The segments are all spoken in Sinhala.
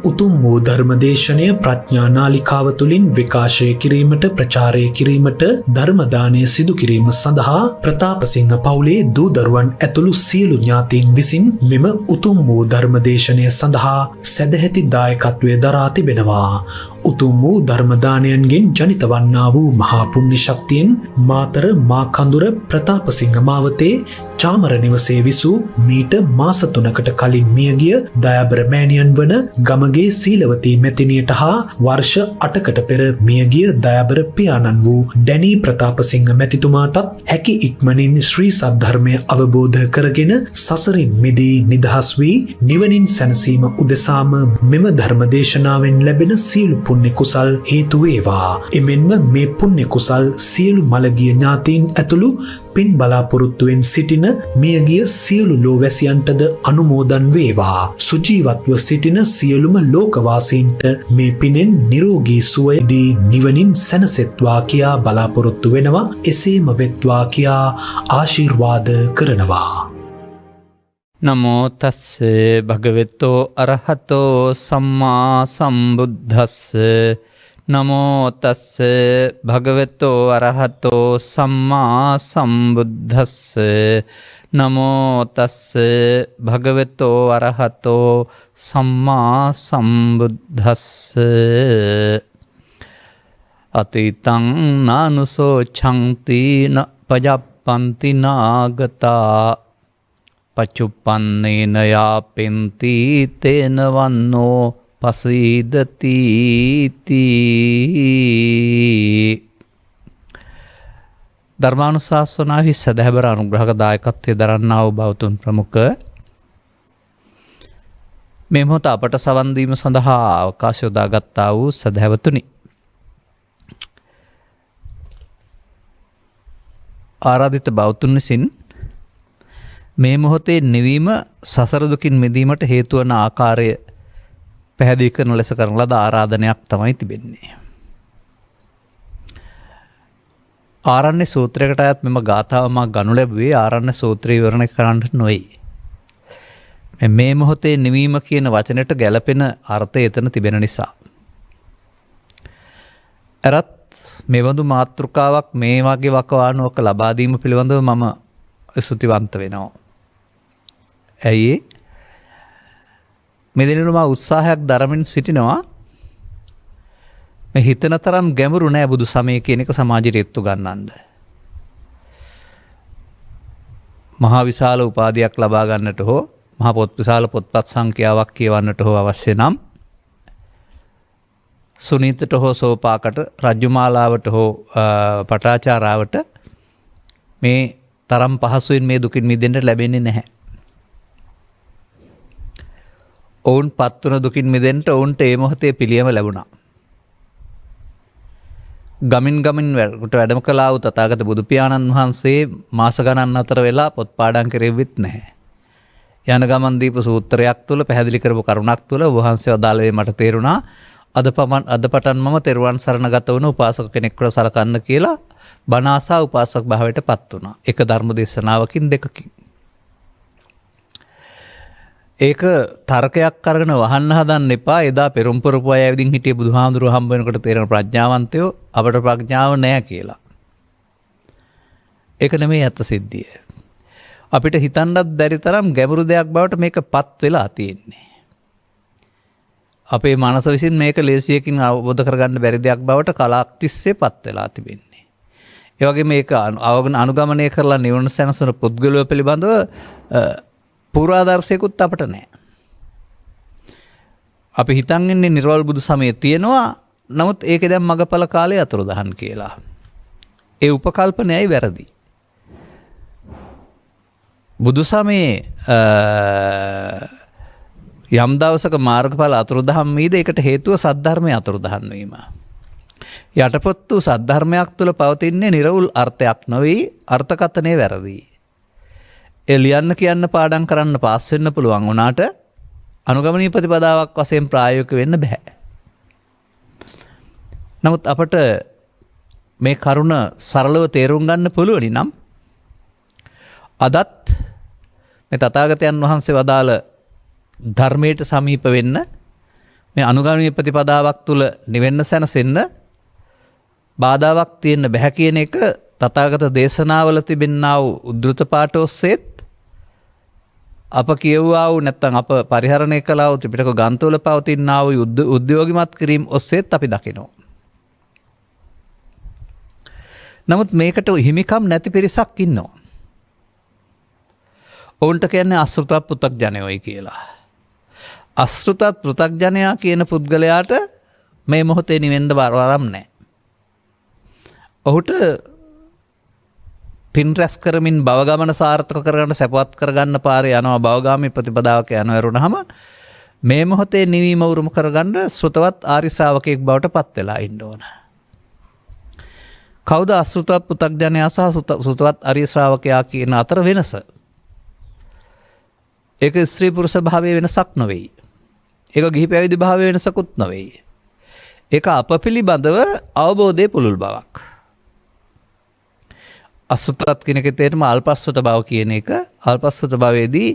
උතුම් වූ ධර්මදේශනය ප්‍රඥා නාලිකාව තුළින් විකාශය කිරීමට ප්‍රචාරය කිරීමට ධර්මදානය සිදු කිරීම සඳහා ප්‍රතාපසිංහ පවුලේ දූ දරුවන් ඇතුළු සියලු ඥාතීන් විසින් මෙම උතුම් වූ ධර්මදේශනය සඳහා සැදැහැති දායකත්වය දරා තිබෙනවා. උතුම් වූ ධර්මදානයන්ගෙන් ජනිත වන්නා වූ මහා පුණ්‍ය ශක්තියෙන් මාතර මාකඳුර ප්‍රතාපසිංහ මාවතේ චාමර නිවසේ විසූ මීට මාස 3කට කලින් මියගිය දයාබර මෑණියන් වන ගමගේ සීලවතී මැතිණියට හා වර්ෂ 8කට පෙර මියගිය දයාබර පියාණන් වූ ඩැනී ප්‍රතාපසිංහ මැතිතුමාටත් හැකි ඉක්මනින් ශ්‍රී සද්ධර්මය අවබෝධ කරගෙන සසරින් මිදී නිදහස් වී නිවනින් සැනසීම උදෙසාම මෙම ධර්මදේශනාවෙන් ලැබෙන සියලු පුණ්‍ය කුසල් හේතු වේවා. එමෙන්ම මේ පුණ්‍ය කුසල් සියලු මළගිය ඥාතීන් ඇතුළු පින් බලාපොරොත්තුවෙන් සිටින මියගිය සියලු ලෝවැසියන්ටද අනුමෝදන් වේවා. සුජීවත්ව සිටින සියලුම ලෝකවාසීන්ට මේ පිනෙන් නිරෝගී සුවයදී නිවනින් සැනසෙත්වා කියා බලාපොරොත්තු වෙනවා. එසේම වෙත්වා කියා ආශිර්වාද කරනවා. නමෝ තස්ස භගවතෝ අරහතෝ සම්මා සම්බුද්දස්ස නමෝ තස්ස භගවතෝ අරහතෝ සම්මා සම්බුද්දස්ස නමෝ තස්ස භගවතෝ අරහතෝ සම්මා සම්බුද්දස්ස අතීතං නානුසෝ චන්ති න පජප්පන්ති නාගතා පච්චුප්පන්නේන යාපෙන්ති තේන වන්නෝ පසීදති ධර්මානුශාසනාවෙහි සදහැබර අනුග්‍රහක දායකත්වයේ දරන්නා වූ බෞතුන් ප්‍රමුඛ මේ මොහොත අපට සවන් දීම සඳහා අවකාශ යොදාගත්තා වූ සදහැවතුනි, ආරාධිත බෞතුන් විසින් මේ මොහොතේ නිවීම සසර දුකින් මිදීමට හේතු වන ආකාරය පැහැදිලි කරන ලෙස කරන ලද ආරාධනයක් තමයි තිබෙන්නේ. ආරණ්‍ය සූත්‍රයකට අයත් මෙම ගාථාව මා ගනු ලැබුවේ ආරණ්‍ය සූත්‍රය විවරණය කරන්නට නොවේ. මේ මොහොතේ නිවීම කියන වචනයට ගැළපෙන අර්ථය එතන තිබෙන නිසා. එරත් මෙබඳු මාතෘකාවක් මේ වගේ වකවානුවක ලබා දීම පිළිබඳව මම ස්තුතිවන්ත වෙනවා. ඇයි මෙදිනට මා උත්සාහයක් දරමින් සිටිනවා මේ හිතන තරම් ගැඹුරු නෑ බුදු සමය කියන එක සමාජයට එත්තු ගන්නන්න. මහා විශාල උපාධියක් ලබා ගන්නට හෝ මහා විශාල පොත්පත් සංඛ්‍යාවක් කියවන්නට හෝ අවශ්‍ය නම් සුනීතට හෝ සෝපාකට රජ්ජුමාලාවට හෝ පටාචාරාවට මේ තරම් පහසුවෙන් මේ දුකින් මිදෙන්න ලැබෙන්නේ නැහැ. ඔවුන් පත්වන දුකින් මිදෙන්න ඔවුන්ට ඒ මොහොතේ පිළියම ලැබුණා. ගමින් වැඩම කළා වූ තථාගත බුදු පියාණන් වහන්සේ මාස ගණන් අතර වෙලා පොත් පාඩම් කෙරෙව්වෙත් නැහැ. යන ගමන් දීප සූත්‍රයක් තුළ පැහැදිලි කරපු කරුණක් තුළ වහන්සේ අදාළේ මට තේරුණා අද පටන් මම තෙරුවන් සරණගත වුණ උපාසක කෙනෙක්ව සලකන්න කියලා බණාසා උපාසක භාවයට පත් වුණා. එක ධර්ම දේශනාවකින් දෙකකින්. ඒක තර්කයක් කරගෙන වහන්න හදන්න එපා. එදා පෙරම්පුරපු අය ඇවිදින් හිටිය බුදුහාමුදුරුවෝ හම්බ වෙනකොට තේරෙන ප්‍රඥාවන්තයෝ අපට ප්‍රඥාව නැහැ කියලා. ඒක නෙමෙයි ඇත්ත සිද්ධිය. අපිට හිතන්නත් බැරි තරම් ගැඹුරු දෙයක් බවට මේකපත් වෙලා තියෙන්නේ. අපේ මනස විසින් මේක ලේසියකින් අවබෝධ කරගන්න බැරි දෙයක් බවට කලක් තිස්සේ පත් වෙලා තිබෙන්නේ. ඒ වගේම මේක අනුගමනය කරලා නිවන සැනසෙන පුද්ගලයෝ පිළිබඳව පූර්වාදර්ශයකුත් අපට නැහැ. අපි හිතන් ඉන්නේ නිර්වල් බුදු සමය තියෙනවා, නමුත් ඒකේ දැන් මගපල කාලේ අතුරුදහන් කියලා. ඒ උපකල්පනයයි වැරදි. බුදු සමයේ යම් දවසක මාර්ගඵල අතුරුදහන් වීද ඒකට හේතුව සද්ධර්මයේ අතුරුදහන් වීම. යටපොත් වූ සද්ධර්මයක් තුළ පවතින්නේ නිර්වුල් අර්ථයක් නොවේ, අර්ථකථනය වැරදි. ඒ ලියන්න කියන්න පාඩම් කරන්න පාස් වෙන්න පුළුවන් වුණාට අනුගමනීය ප්‍රතිපදාවක් වශයෙන් ප්‍රායෝගික වෙන්න බෑ. නමුත් අපට මේ කරුණ සරලව තේරුම් ගන්න පුළුවනි නම් අදත් මේ තථාගතයන් වහන්සේ වදාළ ධර්මයට සමීප වෙන්න මේ අනුගාමී ප්‍රතිපදාවක් තුළ නිවෙන්න සැනසෙන්න බාධාවක් තියෙන්න බැහැ කියන එක තථාගත දේශනාවල තිබෙනා වූ උද්දෘත පාඨ ඔස්සේත් අප කියවුවා වූ නැත්නම් අප පරිහරණය කළා වූ ත්‍රිපිටක ග්‍රන්ථවල පවතිනා වූ උද්‍යෝගිමත් කිරීම ඔස්සේත් අපි දකිනවා. නමුත් මේකට හිමිකම් නැති පිරිසක් ඉන්නවා. ඔවුන්ට කියන්නේ අසෘත පෘථග්ජනයෝයි කියලා. අසෘත පෘථග්ජනයා කියන පුද්ගලයාට මේ මොහොතේ නිවෙන්න වරම් නැහැ. ඔහුට පින් රැස් කරමින් භවගමන සාර්ථක කරගන්න සැපවත් කරගන්න පාරේ යනවා භවගාමී ප්‍රතිපදාවක යනවා වරුණාම මේ මොහොතේ නිවීම උරුම කරගන්න ශ්‍රතවත් ආරි ශ්‍රාවකෙක් බවට පත් වෙලා ඉන්න ඕන. කවුද අසෘත පෘථග්ජනයා සහ ශ්‍රතවත් ආරි ශ්‍රාවකයා කියන අතර වෙනස? ඒක ස්ත්‍රී පුරුෂ භාවයේ වෙනසක් නෙවෙයි. ඒක ගිහි පැවිදි භාවයේ වෙනසකුත් නෙවෙයි. ඒක අප පිළිබඳව අවබෝධයේ පුළුල් බවක්. අසෘතවත් කෙනෙකුට තේරෙම අල්පස්වත බව කියන එක අල්පස්වත භවයේදී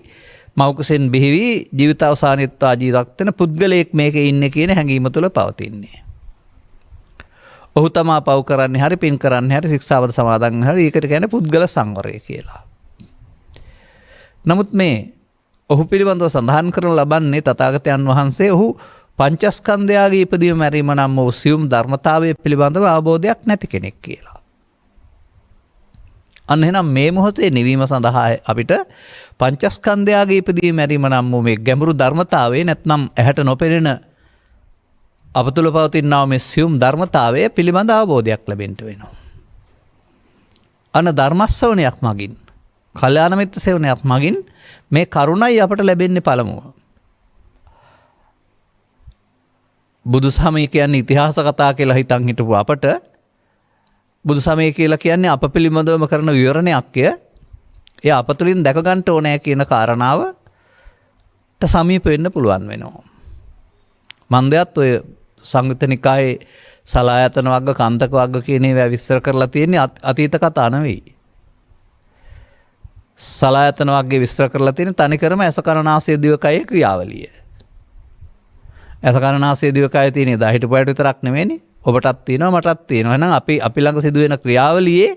මෞකසෙන් බිහිවි ජීවිත අවසානයේත් ආජීවයක් වෙන පුද්ගලයෙක් මේකේ ඉන්නේ කියන හැඟීම තුළ පවතින්නේ. ඔහු තමා පව් කරන්නේ හරි පින් කරන්නේ හරි ශික්ෂාවද සමාදන් හරි ඒකට කියන්නේ පුද්ගල සංවරය කියලා. නමුත් මේ ඔහු පිළිබඳව සඳහන් කරන ලබන්නේ තථාගතයන් වහන්සේ ඔහු පංචස්කන්ධයාගේ ඉපදීම මැරීම නම් වූ සියුම් ධර්මතාවය පිළිබඳව අවබෝධයක් නැති කෙනෙක් කියලා. අන්න එහෙනම් මේ මොහොතේ නිවීම සඳහා අපිට පංචස්කන්ධයාගේ ඉපදීම මැරීම නම් වූ මේ ගැඹුරු ධර්මතාවය නැත්නම් ඇහැට නොපෙනෙන අප තුළ පවතිනා මේ සියුම් ධර්මතාවය පිළිබඳ අවබෝධයක් ලැබෙන්න වෙනවා. අන්න ධර්මස්සවණයක් මගින් කල්යාණ මිත්‍ර සේවනයක් මගින් මේ කරුණයි අපට ලැබෙන්නේ පළමුව. බුදු සමය කියන්නේ ඉතිහාස කතා කියලා හිතන් හිටපු අපට බුදු සමය කියලා කියන්නේ අප පිළිබඳවම කරන විවරණයක්ය. ඒ අප තුළින් දැක ගන්න ඕනෑ කියන කාරණාවට සමීප වෙන්න පුළුවන් වෙනවා. මන්දයත් ඔය සංයුත්ත නිකායේ සලායතන වර්ග කන්තක වර්ග කියන ඒවා විස්තර කරලා තියෙන්නේ අතීත කතා නෙවෙයි. සලායතන වර්ගයේ විස්තර කරලා තියෙන තනිකරම ඇස කන නාසය දිවකයේ ක්‍රියාවලිය. ඇස කන නාසය දිවකයේ තියෙන දා හිටපුවට විතරක් නෙමෙයිනේ. ඔබටත් තියෙනවා මටත් තියෙනවා. එහෙනම් අපි ළඟ සිදුවෙන ක්‍රියාවලියේ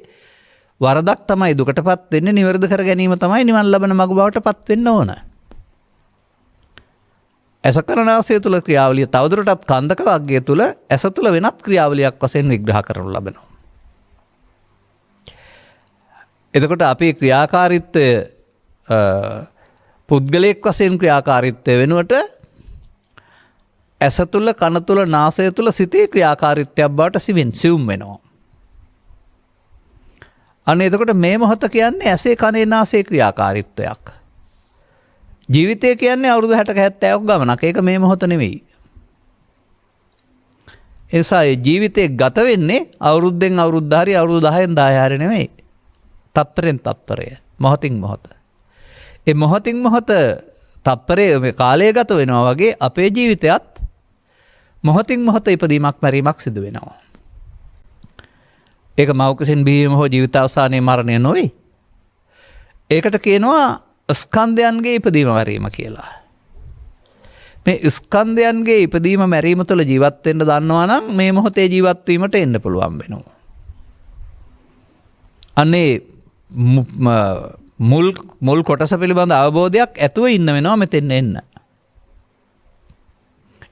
වරදක් තමයි දුකටපත් වෙන්නේ. නිවැරදි කර ගැනීම තමයි නිවන් ලබන මඟ බවටපත් වෙන්න ඕන. ඇස කන නාසය තුල ක්‍රියාවලිය තවදුරටත් කන්දක වර්ගය තුල ඇස තුල වෙනත් ක්‍රියාවලියක් වශයෙන් විග්‍රහ කරනු ලබනවා. එතකොට අපේ ක්‍රියාකාරීත්වය පුද්ගලයෙක් වශයෙන් ක්‍රියාකාරීත්වය වෙනුවට ඇස තුළ කන තුළ නාසය තුළ සිතේ ක්‍රියාකාරීත්වයක් බවට සිවුම් වෙනවා. අන්න එතකොට මේ මොහොත කියන්නේ ඇසේ කනේ නාසයේ ක්‍රියාකාරීත්වයක්. ජීවිතය කියන්නේ අවුරුදු 60ක 70ක ගමනක්. ඒක මේ මොහොත නෙවෙයි. ඒ නිසා ජීවිතේ ගත වෙන්නේ අවුරුද්දෙන් අවුරුද්ද හරි අවුරුදු 10න් 10 හරි නෙවෙයි. තත්පරෙන් තත්පරය මොහොතින් මොහොත. ඒ මොහොතින් මොහොත තත්පරයේ මේ කාලය ගත වෙනවා වගේ අපේ ජීවිතයත් මොහොතින් මොහොත ඉපදීමක් මැරීමක් සිදු වෙනවා. ඒක මෞකසින් බිහිවීම හෝ ජීවිතාවසානයේ මරණය නොවේ. ඒකට කියනවා ස්කන්ධයන්ගේ ඉපදීම මැරීම කියලා. මේ ස්කන්ධයන්ගේ ඉපදීම මැරීම තුළ ජීවත් වෙන්න දන්නවා නම් මේ මොහොතේ ජීවත් වීමට එන්න පුළුවන් වෙනවා. අනේ මුල් කොටස පිළිබඳ අවබෝධයක් ඇතුව ඉන්න වෙනවා මෙතෙන් එන්න.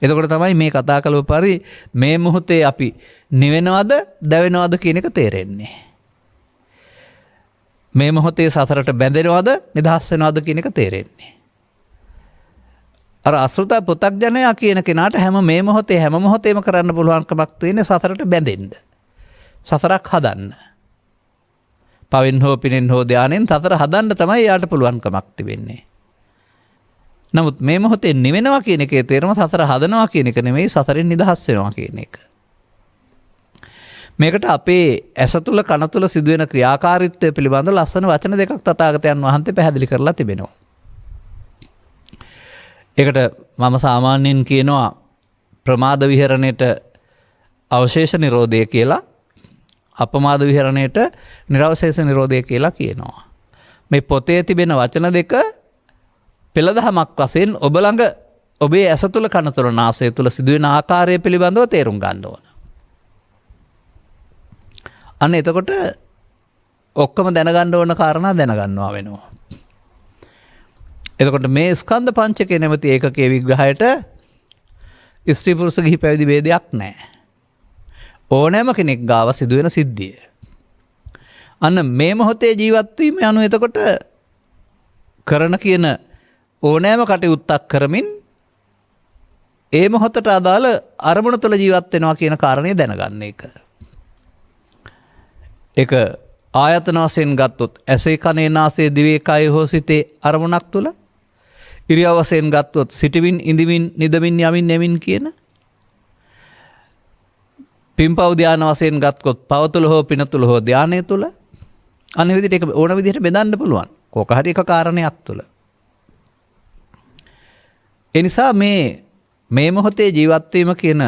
එතකොට තමයි මේ කතා කළව පරි මේ මොහොතේ අපි නිවෙනවද දැවෙනවද කියන එක තේරෙන්නේ. මේ මොහොතේ සසරට බැඳෙනවද නිදහස් වෙනවද කියන එක තේරෙන්නේ. අර අසෘත පෘථග්ජනයා කියන කෙනාට හැම මොහොතේම කරන්න පුළුවන්කමක් තියෙන සසරට බැඳෙන්න. සසරක් හදන්න. පවෙන් හෝ පිනෙන් හෝ ධානයෙන් සසර හදන්න තමයි යාට පුළුවන්කමක් තිබෙන්නේ. නමුත් මේ මොහොතේ නිවෙනවා කියන එකේ තේරුම සසර හදනවා කියන එක නෙමෙයි සසරෙන් නිදහස් වෙනවා කියන එක. මේකට අපේ ඇස තුල කන තුල සිදුවෙන ක්‍රියාකාරීත්වය පිළිබඳ ලස්සන වචන දෙකක් තථාගතයන් වහන්සේ පැහැදිලි කරලා තිබෙනවා. ඒකට මම සාමාන්‍යයෙන් කියනවා ප්‍රමාද විහරණයට අවශේෂ නිරෝධය කියලා, අපමාද විහරණයට නිරවශේෂ නිරෝධය කියලා කියනවා. මේ පොතේ තිබෙන වචන දෙක පෙළදහමක් වශයෙන් ඔබේ ඇස තුළ කන තුළ නාසය තුළ සිදුවෙන ආකාරය පිළිබඳව තේරුම් ගන්න ඕන. අන්න එතකොට ඔක්කොම දැනගන්න ඕන කාරණා දැනගන්නවා වෙනවා. එතකොට මේ ස්කන්ධ පංචකය නැමැති ඒකකයේ විග්‍රහයට ස්ත්‍රී පුරුෂ ගිහි පැවිදි ભેදයක් නැහැ. ඕනෑම කෙනෙක් ගාව සිදුවෙන සිද්ධිය. අන්න මේ මොහොතේ ජීවත් වීම යනු එතකොට කරන කියන ඕනෑම කටයුත්තක් කරමින් ඒ මොහොතට අදාළ අරමුණ තුළ ජීවත් වෙනවා කියන කාරණය දැනගන්න එක. ඒක ආයතන වශයෙන් ගත්තොත් ඇසේ කනේ නාසයේ දිවේ කය හෝ සිතේ අරමුණක් තුළ ඉරියව් වශයෙන් ගත්තොත් සිටමින් ඉඳමින් නිදමින් යමින් නෙමින් කියන පින්පව් ධාන වශයෙන් ගත්තොත් පව තුළ හෝ පින තුළ හෝ ධානය තුළ අනිත් විදිහට ඒක ඕන විදිහට බෙදන්න පුළුවන්. කොක හරි එක කාරණයක් තුළ. ඒ නිසා මේ මොහොතේ ජීවත් වීම කියන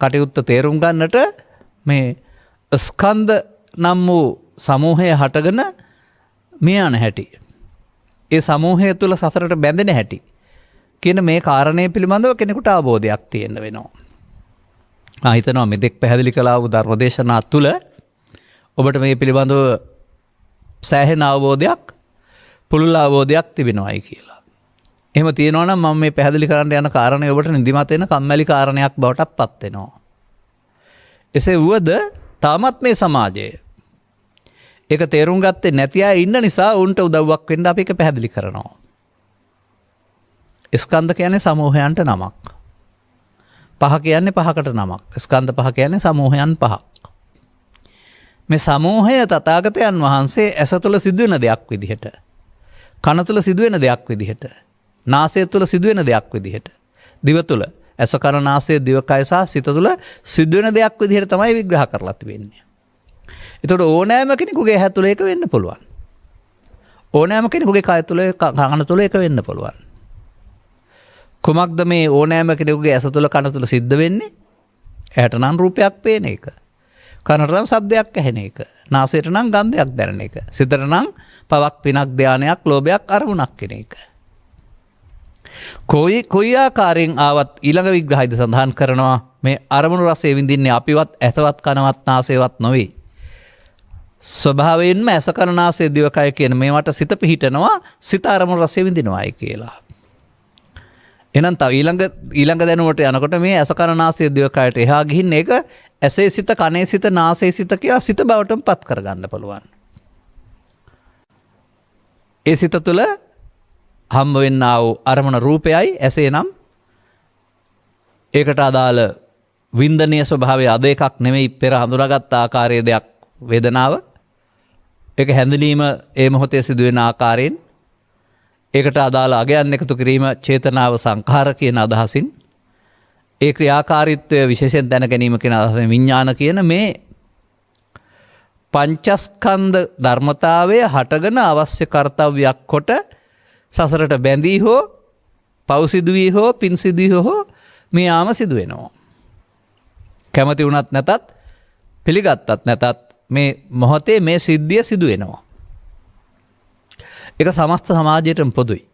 කටයුත්ත තේරුම් ගන්නට මේ ස්කන්ධ නම් වූ සමූහය හටගෙන මේ යන හැටි. ඒ සමූහය තුළ සසරට බැඳෙන හැටි කියන මේ කාරණය පිළිබඳව කෙනෙකුට අවබෝධයක් තියෙන්න වෙනවා. හිතනවා මෙතෙක් පැහැදිලි කළා වූ ධර්මදේශනා තුළ ඔබට මේ පිළිබඳව සෑහෙන අවබෝධයක් පුළුල් අවබෝධයක් තිබෙනවායි කියලා. එහෙම තියෙනවා නම් මම මේ පැහැදිලි කරන්න යන කාරණේ ඔබට නිදිමත වෙන කම්මැලි කාරණයක් බවටත් පත් වෙනවා. එසේ වුවද තාමත් මේ සමාජයේ ඒක තේරුම් ගත්තේ නැති අය ඉන්න නිසා උන්ට උදව්වක් වෙන්න අපි ඒක පැහැදිලි කරනවා. ස්කන්ධ කියන්නේ සමූහයන්ට නමක්. පහ කියන්නේ පහකට නමක්. ස්කන්ධ පහ කියන්නේ සමූහයන් පහක්. මේ සමූහය තථාගතයන් වහන්සේ ඇස තුළ සිදුවෙන දෙයක් විදිහට, කන තුළ සිදුවෙන දෙයක් විදිහට, නාසය තුළ සිදුවෙන දෙයක් විදිහට, දිව තුළ ඇස කන නාසය දිව කය සහ සිත තුළ සිදුවෙන දෙයක් විදිහට තමයි විග්‍රහ කරලා තිබෙන්නේ. එතකොට ඕනෑම කෙනෙකුගේ ඇහැ තුළ ඒක වෙන්න පුළුවන්. ඕනෑම කෙනෙකුගේ කය තුළ කන තුළ ඒක වෙන්න පුළුවන්. කුමක්ද මේ ඕනෑම කෙනෙකුගේ ඇස තුළ කන තුළ සිද්ධ වෙන්නේ? ඇහැට නම් රූපයක් පේන එක. කනට නම් ශබ්දයක් ඇහෙන එක. නාසයට නම් ගන්ධයක් දැනෙන එක. සිතට නම් පවක් පිනක් ධානයක් ලෝභයක් අරමුණක් කෙන එක. කොයි ආකාරයෙන් ආවත් ඊළඟ විග්‍රහයද සඳහන් කරනවා මේ අරමුණු රසය විඳින්නේ අපිවත් ඇසවත් කනවත් නාසයවත් නොවේ. ස්වභාවයෙන්ම ඇස කන නාසය දිවකය කියන මේවට සිත පිහිටනවා සිත අරමුණු රසය විඳිනවායි කියලා. එහෙනම් තව ඊළඟ දැනුමට යනකොට මේ ඇස කන නාසය දිවකයට එහා ගිහින් ඒක ඇසේ සිත කනේ සිත නාසයේ සිත කියලා සිත බවටම පත් කරගන්න පුළුවන්. ඒ සිත තුළ හම්බ වෙන්නා වූ අරමුණ රූපයයි ඇසේ නම් ඒකට අදාළ වින්දනීය ස්වභාවය අද එකක් නෙමෙයි පෙර හඳුනාගත් ආකාරයේ දෙයක් වේදනාව. ඒක හැඳිනීම ඒ මොහොතේ සිදුවෙන ආකාරයෙන් ඒකට අදාළ අගයන් එකතු කිරීම චේතනාව සංඛාර කියන අදහසින් ඒ ක්‍රියාකාරීත්වය විශේෂයෙන් දැන ගැනීම කියන අදහසින් විඥාන කියන මේ පංචස්කන්ධ ධර්මතාවය හටගෙන අවශ්‍ය කාර්යයක් කොට සසරට බැඳී හෝ පෞසිදු වී හෝ පින්සිදු හෝ මේ ආම සිදු වෙනවා. කැමති වුණත් නැතත් පිළිගත්තත් නැතත් මේ මොහොතේ මේ සිද්ධිය සිදු වෙනවා. ඒක සමස්ත සමාජයටම පොදුයි.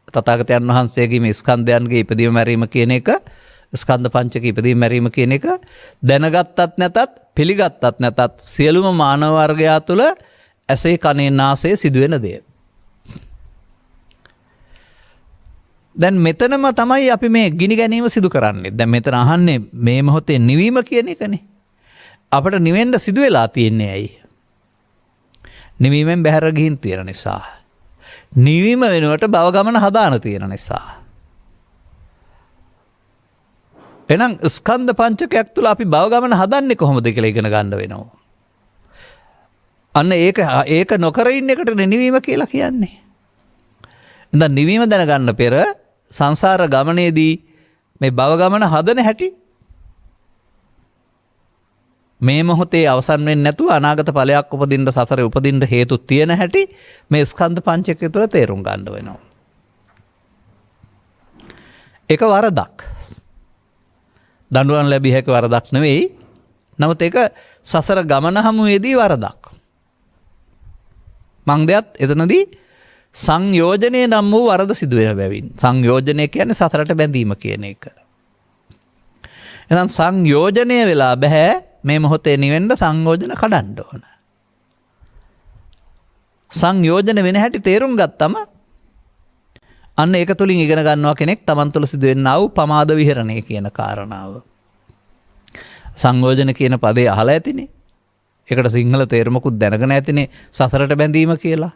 තථාගතයන් වහන්සේගේ මේ ස්කන්ධයන්ගේ ඉපදීම මැරීම කියන එක ස්කන්ධ පංචක ඉපදීම මැරීම කියන එක දැනගත්තත් නැතත් පිළිගත්තත් නැතත් සියලුම මානව වර්ගයා තුළ ඇසේ කනේ නාසයේ සිදුවෙන දෙය. දැන් මෙතනම තමයි අපි මේ ගිනි ගැනීම සිදු කරන්නේ. දැන් මෙතන අහන්නේ මේ මොහොතේ නිවීම කියන එකනේ. අපට නිවෙන්න සිදු වෙලා තියෙන්නේ ඇයි? නිවීමෙන් බැහැර ගිහින් තියෙන නිසා. නිවීම වෙනුවට භව ගමන හදාන තියෙන නිසා. එහෙනම් ස්කන්ධ පංචකයක් තුළ අපි භව ගමන හදන්නේ කොහොමද කියලා ඉගෙන ගන්න වෙනවා. අන්න ඒක නොකර ඉන්න එකට නිවීම කියලා කියන්නේ. ඉතින් නිවීම දැනගන්න පෙර සංසාර ගමනේදී මේ භව ගමන හදන හැටි මේ මොහොතේ අවසන් වෙන්නේ නැතුව අනාගත ඵලයක් උපදින්න සසරේ උපදින්න හේතු තියෙන හැටි මේ ස්කන්ධ පංචකය තුළ තේරුම් ගන්න වෙනවා. ඒක වරදක්. දඬුවම් ලැබිය හැකි වරදක් නෙවෙයි. නමුත් ඒක සසර ගමන හමුවේදී වරදක්. මං දෙයත් එතනදී සංයෝජනය නම් වූ වරද සිදුවෙන බැවින්. සංයෝජනය කියන්නේ සතරට බැඳීම කියන එක. එහෙනම් සංයෝජනය වෙලා බෑ මේ මොහොතේ නිවෙන්න සංයෝජන කඩන්න ඕන. සංයෝජන වෙන හැටි තේරුම් ගත්තම අන්න ඒක තුලින් ඉගෙන ගන්නවා කෙනෙක් Taman තුල සිදුවෙනා වූ පමාද විහරණය කියන කාරණාව. සංයෝජන කියන පදේ අහලා ඇතිනේ. ඒකට සිංහල තේරුමකුත් දැනගෙන ඇතිනේ සසරට බැඳීම කියලා.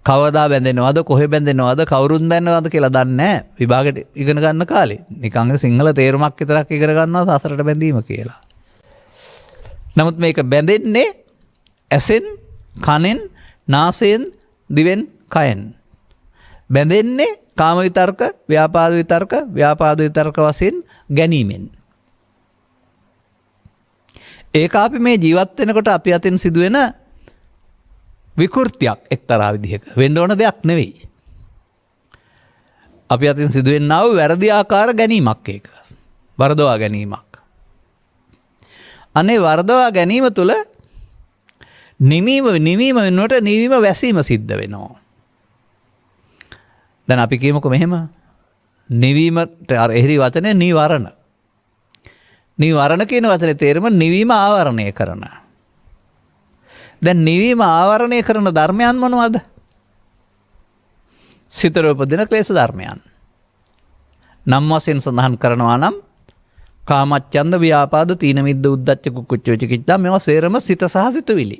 කවදා බැඳෙනවද කොහෙ බැඳෙනවද කවුරුන් බැඳෙනවද කියලා දන්නේ නැහැ. විභාගෙට ඉගෙන ගන්න කාලේ. නිකන් සිංහල තේරුමක් විතරක් ඉගෙන ගන්නවා සසරට බැඳීම කියලා. නමුත් මේක බැඳෙන්නේ ඇසෙන්, කනෙන්, නාසයෙන්, දිවෙන්, කයෙන්. බැඳෙන්නේ කාම විතර්ක, ව්‍යාපාද විතර්ක වශයෙන් ගැනීමෙන්. ඒක අපි මේ ජීවත් වෙනකොට අපි අතින් සිදුවෙන විකෘතියක් එක්තරා විදිහක. වෙන්න ඕන දෙයක් නෙවෙයි. අපි අතින් සිදුවෙනා වූ වැරදි ආකාර ගැනීමක් ඒක. වරදවා ගැනීමක්. අනේ වරදවා ගැනීම තුළ නිවීම වෙනුවට නිවීම වැසීම සිද්ධ වෙනවා. දැන් අපි කියමුකෝ මෙහෙම නිවීමට එහිරි වචනේ නීවරණ. නීවරණ කියන වචනේ තේරුම නිවීම ආවරණය කරන. දැන් නිවීම ආවරණය කරන ධර්මයන් මොනවද? සිතේ උපදින ක්ලේශ ධර්මයන්. නම් වශයෙන් සඳහන් කරනවා නම් කාමච්ඡන්ද, ව්‍යාපාද, තීන මිද්ද, උද්ධච්ච, කුක්කුච්ච, විචිකිච්ඡා මේවා සේරම සිත සහ සිතුවිලි.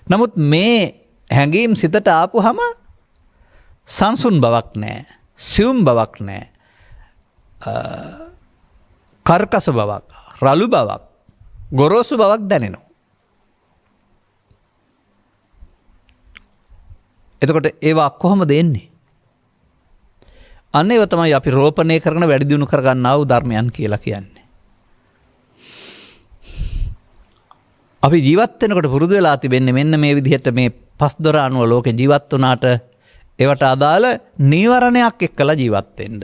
නමුත් මේ හැඟීම් සිතට ආපුහම සංසුන් බවක් නැහැ. සියුම් බවක් නැහැ. කර්කස බවක්, රළු බවක්, ගොරෝසු බවක් දැනෙනවා. එතකොට ඒවා කොහොමද එන්නේ? අන්න ඒව තමයි අපි රෝපණය කරන වැඩි දියුණු කරගන්නා වූ ධර්මයන් කියලා කියන්නේ. අපි ජීවත් වෙනකොට පුරුදු වෙලා තිබෙන්නේ මෙන්න මේ විදිහට මේ පස්දොර අනුව ලෝකේ ජීවත් වුණාට ඒවට අදාළ නීවරණයක් එක්කලා ජීවත් වෙන්න.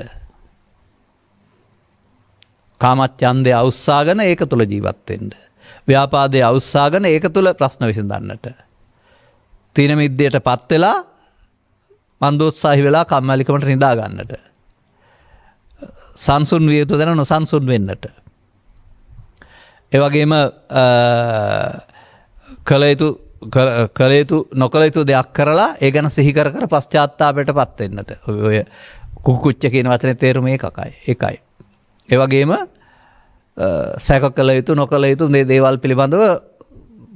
කාමච්ඡන්දය අවුස්සාගෙන ඒක තුල ජීවත් වෙන්න. ව්‍යාපාදයේ අවුස්සාගෙන ඒක තුල ප්‍රශ්න විසඳන්නට. තීන මිද්දයටපත් වෙලා මන්දෝත්සාහි වෙලා කම්මැලිකමට නිදා ගන්නට. සංසුන් විය යුතු දැන නොසන්සුන් වෙන්නට. ඒ වගේම කළ යුතු නොකළ යුතු දෙයක් කරලා ඒ ගැන සිහි කර කර පශ්චාත්තාපයටපත් වෙන්නට. ඔය කුකුච්ච කියන වචනේ තේරුම ඒකයි. ඒ වගේම සැක කළ යුතු නොකළ යුතු මේ දේවල් පිළිබඳව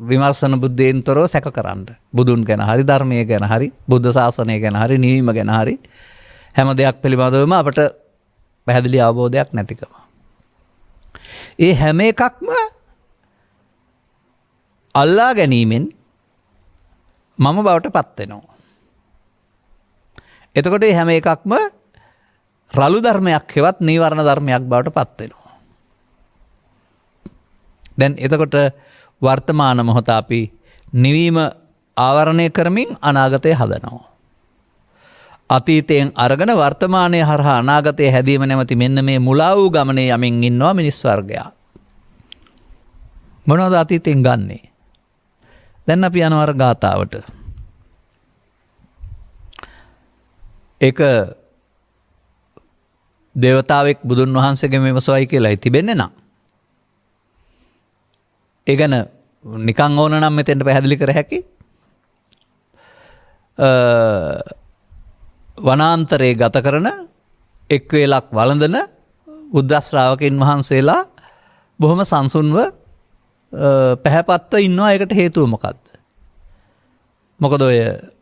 විමර්ශන බුද්ධයෙන් තොරව සැක කරන්න. බුදුන් ගැන හරි, ධර්මයේ ගැන හරි, බුද්ධ ශාසනය ගැන හරි, නිවීම ගැන හරි හැම දෙයක් පිළිබඳවම අපට පැහැදිලි අවබෝධයක් නැතිකම. ඒ හැම එකක්ම අල්ලා ගැනීමෙන් මම බවට පත් වෙනවා. එතකොට මේ හැම එකක්ම රළු ධර්මයක් හෙවත් නීවරණ ධර්මයක් බවට පත් වෙනවා. දැන් එතකොට වර්තමාන මොහොත අපි නිවීම ආවරණය කරමින් අනාගතය හදනවා. අතීතයෙන් අරගෙන වර්තමානයේ හරහා අනාගතයේ හැදීම නැමැති මෙන්න මේ මුලා වූ ගමනේ යමින් ඉන්නවා මිනිස් වර්ගයා. මොනවද අතීතයෙන් ගන්නෙ? දැන් අපි යනවා අර ගාථාවට. ඒක දේවතාවෙක් බුදුන් වහන්සේගෙන් විමසුවයි කියලායි තිබෙන්නේ නම්. ඒ ගැන නිකන් ඕන නම් මෙතෙන්ට පැහැදිලි කර හැකි. වනාන්තරයේ ගත කරන එක් වේලක් වළඳන බුද්ධ ශ්‍රාවකයන් වහන්සේලා බොහොම සංසුන්ව පැහැපත්ව ඉන්නවා. ඒකට හේතුව මොකක්ද? මොකද ඔය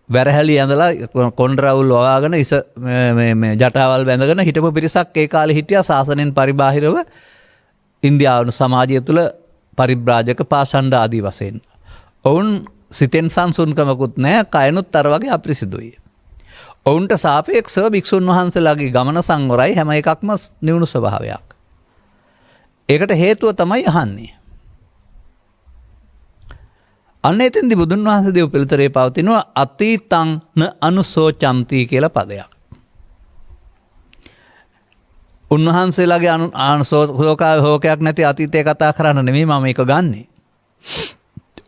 වැරහැලි ඇඳලා කොණ්ඩරවුල් වවාගෙන ඉස මේ ජටාවල් බැඳගෙන හිටපු පිරිසක් ඒ කාලේ හිටියා සාසනෙන් පරිබාහිරව ඉන්දියානු සමාජය තුළ පරිබ්‍රාජක පාෂණ්ඩ ආදී වශයෙන්. ඔවුන් සිතෙන් සංසුන්කමකුත් නැහැ, කයනුත් අර වගේ අපිරිසිදුයි. ඔවුන්ට සාපේක්ෂව භික්ෂුන් වහන්සේලාගේ ගමන සංවරයි, හැම එකක්ම නිවුණු ස්වභාවයක්. ඒකට හේතුව තමයි අහන්නේ. අන්න එතෙන්දි බුදුන් වහන්සේ දෙව් පිළිතරේ පවතිනවා අතීතං න අනුසෝචන්ති කියලා පදයක්. උන්වහන්සේලාගේ හෝකයක් නැති අතීතය කතා කරන්න නෙමෙයි මම මේක ගන්නෙ.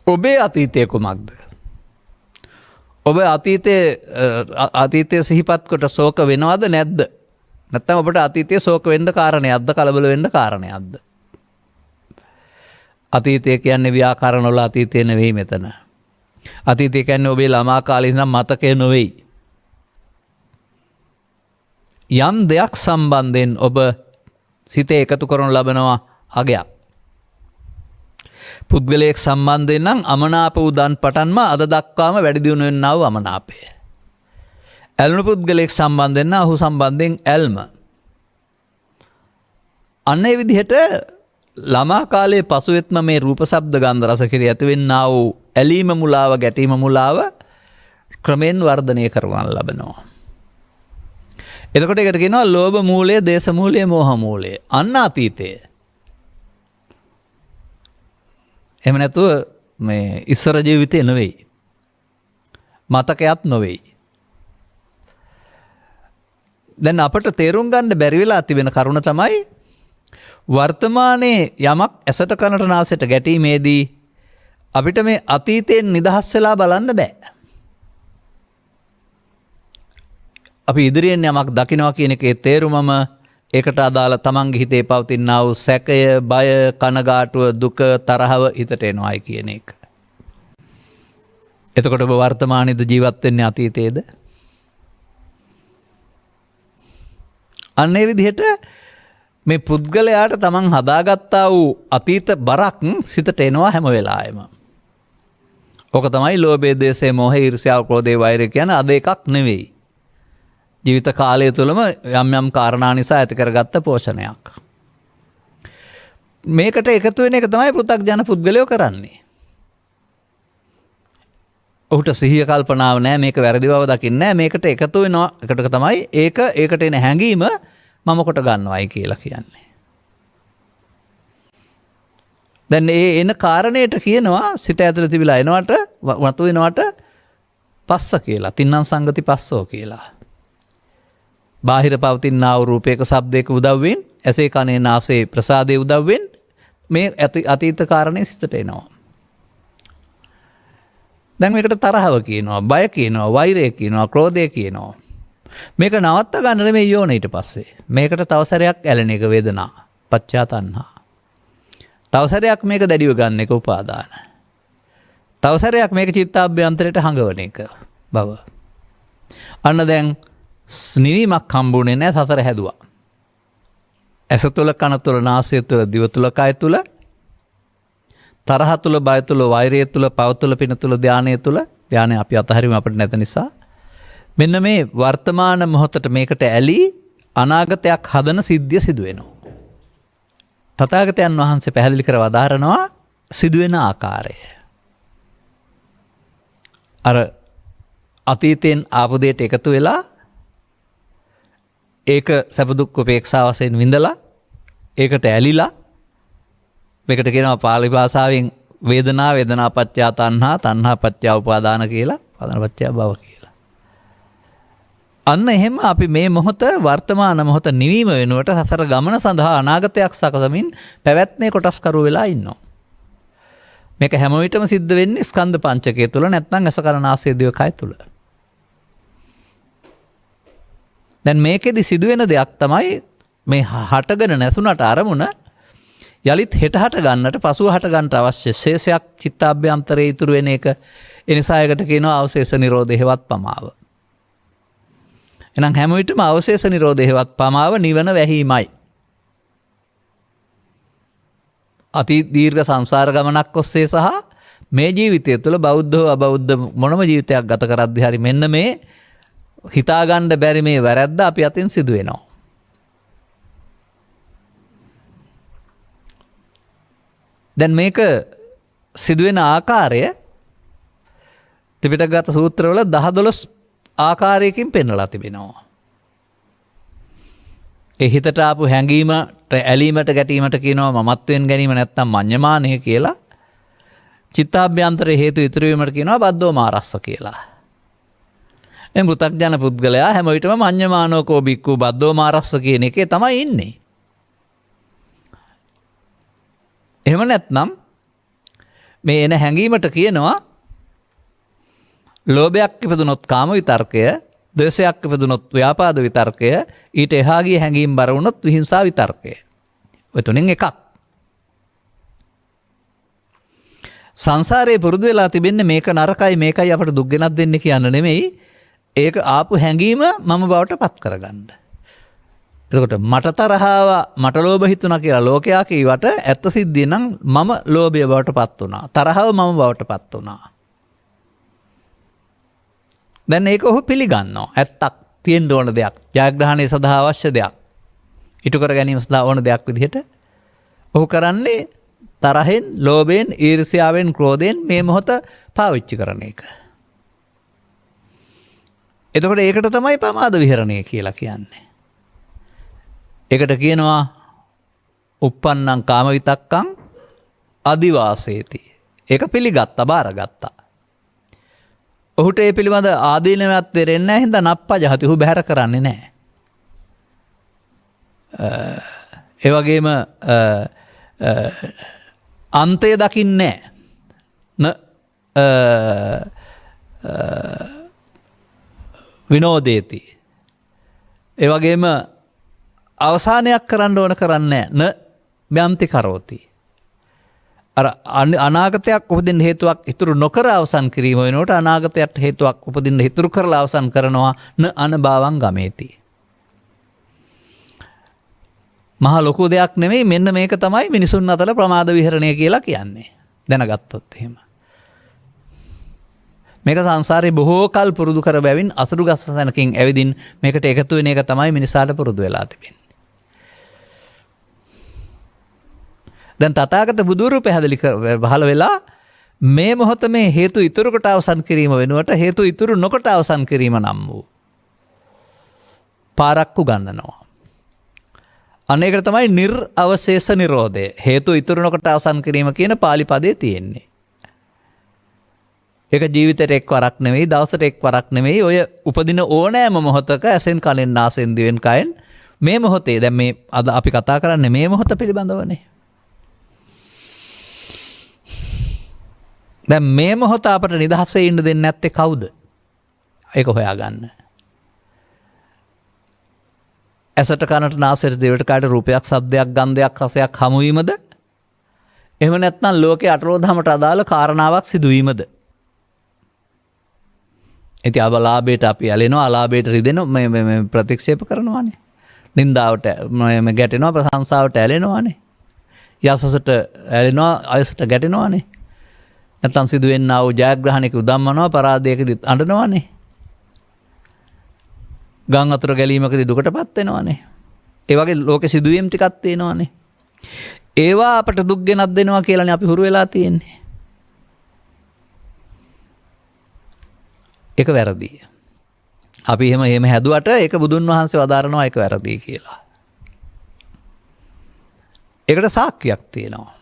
ඔබේ අතීතය කුමක්ද? ඔබ අතීතයේ සිහිපත් කොට ශෝක වෙනවද නැද්ද? නැත්නම් ඔබට අතීතයේ ශෝක වෙන්න කාරණයක්ද, කලබල වෙන්න කාරණයක්ද? අතීතය කියන්නේ ව්‍යාකරණ වල අතීතය නෙවෙයි මෙතන. අතීතය කියන්නේ ඔබේ ළමා කාලේ ඉඳන් මතකය නෙවෙයි. යම් දෙයක් සම්බන්ධයෙන් ඔබ සිතේ එකතු කරනු ලබනවා අගයක්. පුද්ගලයෙක් සම්බන්ධයෙන් නම් අමනාප උදන් පටන්ම අද දක්වාම වැඩි දියුණු වෙන්නා වූ අමනාපය. ඇලුණු පුද්ගලයෙක් සම්බන්ධයෙන් නම් ඔහු සම්බන්ධයෙන් ඇල්ම. අන්න ඒ විදිහට ළමා කාලයේ පසුවෙත්ම මේ රූප ශබ්ද ගන්ධ රස කිරී ඇතිවෙන්නා වූ ඇලීම මුලාව ගැටීම මුලාව ක්‍රමෙන් වර්ධනය කරවන ලබනවා. එතකොට ඒකට කියනවා ලෝභ මූලය, දේශ මූලය, මෝහ මූලය. අන්න අතීතය. එහෙම නැතුව මේ ඉස්සර ජීවිතේ නෙවෙයි. මතකයක් නෙවෙයි. දැන් අපට තේරුම් ගන්න බැරි වෙලා තිබෙන කරුණ තමයි වර්තමානයේ යමක් ඇසට කනට නාසයට ගැටීමේදී අපිට මේ අතීතයෙන් නිදහස් වෙලා බලන්න බෑ. අපි ඉදිරියෙන් යමක් දකිනවා කියන එකේ තේරුමම ඒකට අදාළ තමන්ගේ හිතේ පවතිනා වූ සැකය, බය, කනගාටුව, දුක, තරහව හිතට එනවායි කියන එක. එතකොට ඔබ වර්තමානයේද ජීවත් වෙන්නේ අතීතයේද? අන්න ඒ විදිහට මේ පුද්ගලයාට තමන් හදාගත්තා වූ අතීත බරක් සිතට එනවා හැම වෙලාවෙම. ඕක තමයි ලෝභය, දේශය, මෝහය, ඊර්ෂ්‍යාව, ක්‍රෝධය, වෛරය කියන අද එකක් නෙවෙයි. ජීවිත කාලය තුළම යම් යම් කාරණා නිසා ඇති කරගත්ත පෝෂණයක්. මේකට එකතු වෙන එක තමයි පෘථග්ජන පුද්ගලයෝ කරන්නේ. ඔහුට සිහිය කල්පනාව නැහැ, මේක වැරදි බව දකින්නේ නැහැ. මේකට එකතු වෙනවා. එකට තමයි ඒකට එන හැඟීම මම කොට ගන්නවයි කියලා කියන්නේ. දැන් ඒ එන කාරණේට කියනවා සිත ඇතුළේ තිබිලා එනවට වතු වෙනවට පස්ස කියලා. තින්නම් සංගති පස්සෝ කියලා. බාහිර පවතිනා වූ රූපයක ශබ්දයක උදව්වෙන්, ඇසේ කනේ නාසයේ ප්‍රසාදයේ උදව්වෙන් මේ අතීත කාරණේ සිතට එනවා. දැන් මේකට තරහව කියනවා, බය කියනවා, වෛරය කියනවා, ක්‍රෝධය කියනවා. මේක නවත්ත ගන්න නෙමෙයි ඕන ඊට පස්සේ. මේකට තව සැරයක් ඇලෙන එක වේදනා, පච්චා තණ්හා. තව සැරයක් මේක දැඩිව ගන්න එක උපාදාන. තව සැරයක් මේක චිත්තාභ්‍යන්තරයට හංගවන එක බව. අන්න දැන් නිවීමක් හම්බුනේ නැහැ, සතර හැදුවා. ඇස තුළ, කන තුළ, නාසය තුළ, දිව තුළ, කය තුළ, තරහ තුළ, බය තුළ, වෛරය තුළ, පව තුළ, පින තුළ, ධානය තුළ. ධානය අපි අතහරිමු අපිට නැත නිසා. මෙන්න මේ වර්තමාන මොහොතට මේකට ඇලී අනාගතයක් හදන සිද්ධිය සිදු වෙනවා. තථාගතයන් වහන්සේ පැහැදිලි කර වදාරනවා සිදුවෙන ආකාරය. අර අතීතයෙන් ආපු දෙයට එකතු වෙලා ඒක සැප දුක් උපේක්ෂා වශයෙන් විඳලා ඒකට ඇලිලා මේකට කියනවා පාලි භාෂාවෙන් වේදනා පත්‍ය තණ්හා, තණ්හා පත්‍ය උපාදාන කියලා, උපාදාන පත්‍ය භව කියලා. අන්න එහෙම අපි මේ මොහොත වර්තමාන මොහොත නිවීම වෙනුවට සසර ගමන සඳහා අනාගතයක් සකසමින් පැවැත්මේ කොටස් කරු වෙලා ඉන්නවා. මේක හැම විටම සිද්ධ වෙන්නේ ස්කන්ධ පංචකය තුල, නැත්නම් අස කන නාසය දිව කය තුල. දැන් මේකෙදි සිදුවෙන දෙයක් තමයි මේ හටගෙන නැතුණට අරමුණ යලිත් හෙට ගන්නට, පසුව හට ගන්නට අවශ්‍ය ශේෂයක් චිත්තාභ්‍යන්තරයේ ඉතුරු වෙන එක. ඒ නිසා ඒකට කියනවා අවශේෂ නිරෝධය හෙවත් පමාව. එහෙනම් හැම විටම අවශේෂ නිරෝධය හෙවත් පමාව නිවන වැහිමයි. අති දීර්ඝ සංසාර ගමනක් ඔස්සේ සහ මේ ජීවිතය තුළ බෞද්ධ අබෞද්ධ මොනම ජීවිතයක් ගත කරද්දී හරි මෙන්න මේ හිතාගන්න බැරි මේ වැරැද්ද අපි අතින් සිදු වෙනවා. දැන් මේක සිදුවෙන ආකාරය ත්‍රිපිටකගත සූත්‍රවල 10-12 ආකාරයකින් පෙන්වලා තිබෙනවා. ඒ හිතට ආපු හැඟීමට, ඇලීමට, ගැටීමට කියනවා මමත්වෙන් ගැනීම නැත්නම් මඤ්ඤමානය කියලා. චිත්තාභ්‍යන්තරයේ හේතු ඉතුරු වීමට කියනවා බද්දෝ මාරස්ස කියලා. මේ මෘතග්ජන පුද්ගලයා හැම විටම මඤ්ඤමානෝ කෝ බික්කු බද්දෝ මාරස්ස කියන එකේ තමයි ඉන්නේ. එහෙම නැත්නම් මේ එන හැඟීමට කියනවා ලෝභයක් ඉපදුනොත් කාම විතර්කය, ද්වේෂයක් ඉපදුනොත් ව්‍යාපාද විතර්කය, ඊට එහා ගිය හැඟීම් බර වුණොත් විහිංසා විතර්කය. ඔය තුනෙන් එකක්. සංසාරේ පුරුදු වෙලා තිබෙන්නේ මේක නරකයි මේකයි අපට දුක් ගෙනත් දෙන්නේ කියන නෙමෙයි. ඒක ආපු හැඟීම මම බවට පත් කරගන්න. එතකොට මට තරහව මට ලෝභ හිතුණා කියලා ලෝකයා කීවට ඇත්ත සිද්ධිය නම් මම ලෝභය බවට පත් වුණා. තරහව මම බවට පත් වුණා. දැන් ඒක ඔහු පිළිගන්නවා. ඇත්තක් තියෙන්න ඕන දෙයක්. ජයග්‍රහණය සඳහා අවශ්‍ය දෙයක්. ඉටු කර ගැනීම සඳහා ඕන දෙයක් විදිහට ඔහු කරන්නේ තරහෙන්, ලෝභයෙන්, ඊර්ෂ්‍යාවෙන්, ක්‍රෝධයෙන් මේ මොහොත පාවිච්චි කරන එක. එතකොට ඒකට තමයි ප්‍රමාද විහරණය කියලා කියන්නේ. ඒකට කියනවා uppannam කාම විතක්කං අදිවාසේති. ඒක පිළිගත්තා, බාරගත්තා. ඔහුට ඒ පිළිබඳ ආදීනවත් දෙරෙන්නේ නැහැ. හින්දා නප්පජහති. ඔහු බැහැර කරන්නේ නැහැ. ඒ වගේම අන්තය දකින්නේ විනෝදේති. ඒ වගේම අවසානයක් කරන්න ඕන කරන්නේ න බ්‍යන්ති කරෝති. අර අනාගතයක් උපදින්න හේතුවක් ඉතුරු නොකර අවසන් කිරීම වෙනකොට අනාගතයට හේතුවක් උපදින්න ඉතුරු කරලා අවසන් කරනවා න අනභවං ගමේති. මහා ලොකු දෙයක් නෙමෙයි. මෙන්න මේක තමයි මිනිසුන් අතර ප්‍රමාද විහරණය කියලා කියන්නේ. දැනගත්තොත් එහෙම. මේක සංසාරේ බොහෝ කල් පුරුදු කර බැවින් අසුරු ගස් සැනකින් ඇවිදින් මේකට එකතු වෙන එක තමයි මිනිසාට පුරුදු වෙලා තිබෙන්නේ. දැන් තථාගත බුදුරු පැහැදිලි පහළ වෙලා මේ මොහොත මේ හේතු ඉතුරු කොට අවසන් කිරීම වෙනුවට හේතු ඉතුරු නොකොට අවසන් කිරීම නම් වූ පාරක්කු ගන්නනවා. අනේකට තමයි නිර්අවශේෂ නිරෝධය. හේතු ඉතුරු නොකොට අවසන් කිරීම කියන පාලි පදේ තියෙන්නේ. ඒක ජීවිතේට එක් වරක් නෙවෙයි, දවසට එක් වරක් නෙවෙයි. ඔය උපදින ඕනෑම මොහොතක ඇසෙන් කනෙන් නාසෙන් දිවෙන් කයෙන් මේ මොහොතේ දැන් මේ අද අපි කතා කරන්නේ මේ මොහොත පිළිබඳවනේ. දැන් මේ මොහොත අපට නිදහසේ ඉන්න දෙන්නේ නැත්තේ කවුද? ඒක හොයාගන්න. ඇසට කනට නාසයට දිවට කයට රූපයක්, ශබ්දයක්, ගන්ධයක්, රසයක් හමුවීමද? එහෙම නැත්නම් ලෝකේ අටලෝදහමට අදාළ කාරණාවක් සිදුවීමද? ඉතින් අබලාභයට අපි ඇලෙනවා, අලාභයට රිදෙනවා, මේ ප්‍රතික්ෂේප කරනවානේ. නින්දාවට මේ ගැටෙනවා, ප්‍රශංසාවට ඇලෙනවානේ. යසසට ඇලෙනවා, අයසට ගැටෙනවානේ. නැත්නම් සිදුවෙන්නා වූ ජයග්‍රහණයක උදම්මනවා, පරාදයකදී අඬනවානේ. ගම් අතර ගැලීමකදී දුකටපත් වෙනවානේ. ඒ වගේ ලෝකෙ සිදුවීම් ටිකක් තියෙනවානේ. ඒවා අපට දුක් ගෙනත් දෙනවා කියලානේ අපි හුරු වෙලා තියෙන්නේ. ඒක වැරදි. අපි එහෙම හැදුවට ඒක බුදුන් වහන්සේ වදාරනවා ඒක වැරදි කියලා. ඒකට සාක්කියක් තියෙනවා.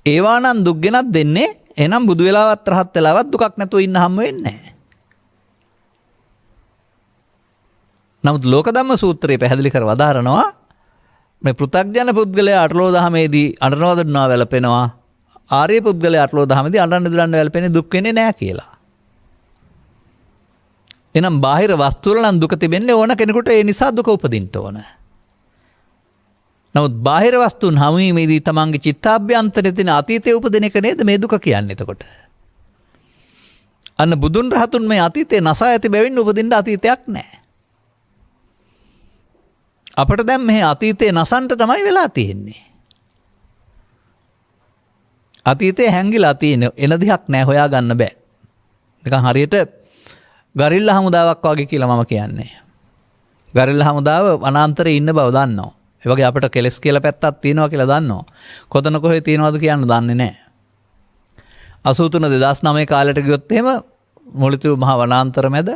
ඒවා නම් දුක් ගෙනත් දෙන්නේ. එහෙනම් බුදු වෙලාවත් රහත් වෙලාවත් දුකක් නැතුව ඉන්න හම්බ වෙන්නේ නැහැ. නමුත් ලෝක ධම්ම සූත්‍රයේ පැහැදිලි කර වදාරනවා මේ පෘථග්ජන පුද්ගලයා අටලෝ දහමේදී අඬනවා දන්නවා වැළපෙනවා. ආර්ය පුද්ගලයා අටලෝ දහමේදී අඬන්න දුරන්න වැළපෙන්නේ දුක් වෙන්නේ නැහැ කියලා. එහෙනම් බාහිර වස්තු වල නම් දුක තිබෙන්නේ ඕන කෙනෙකුට ඒ නිසා දුක උපදින්න ඕන. නමුත් බාහිර වස්තුන් හමුවීමේදී තමන්ගේ චිත්තාභ්‍යන්තරයේ තියෙන අතීතයේ උපදින එක නේද මේ දුක කියන්නේ එතකොට. අන්න බුදුන් රහතුන් මේ අතීතේ නසා ඇති බැවින් උපදින්න අතීතයක් නැහැ. අපට දැන් මේ අතීතේ නසන්ට තමයි වෙලා තියෙන්නේ. අතීතේ හැංගිලා තියෙන එන දෙයක් නැහැ, හොයාගන්න බෑ. නිකන් හරියට ගරිල්ලා හමුදාවක් වගේ කියලා මම කියන්නේ. ගරිල්ලා හමුදාව වනාන්තරේ ඉන්න බව දන්නවා. ඒ වගේ අපිට කෙලස් කියලා පැත්තක් තියෙනවා කියලා දන්නවා. කොතන කොහෙ තියෙනවද කියන්න දන්නේ නැහැ. 83 2009 කාලෙට ගියොත් එහෙම මොළිතු මහ වනාන්තර මැද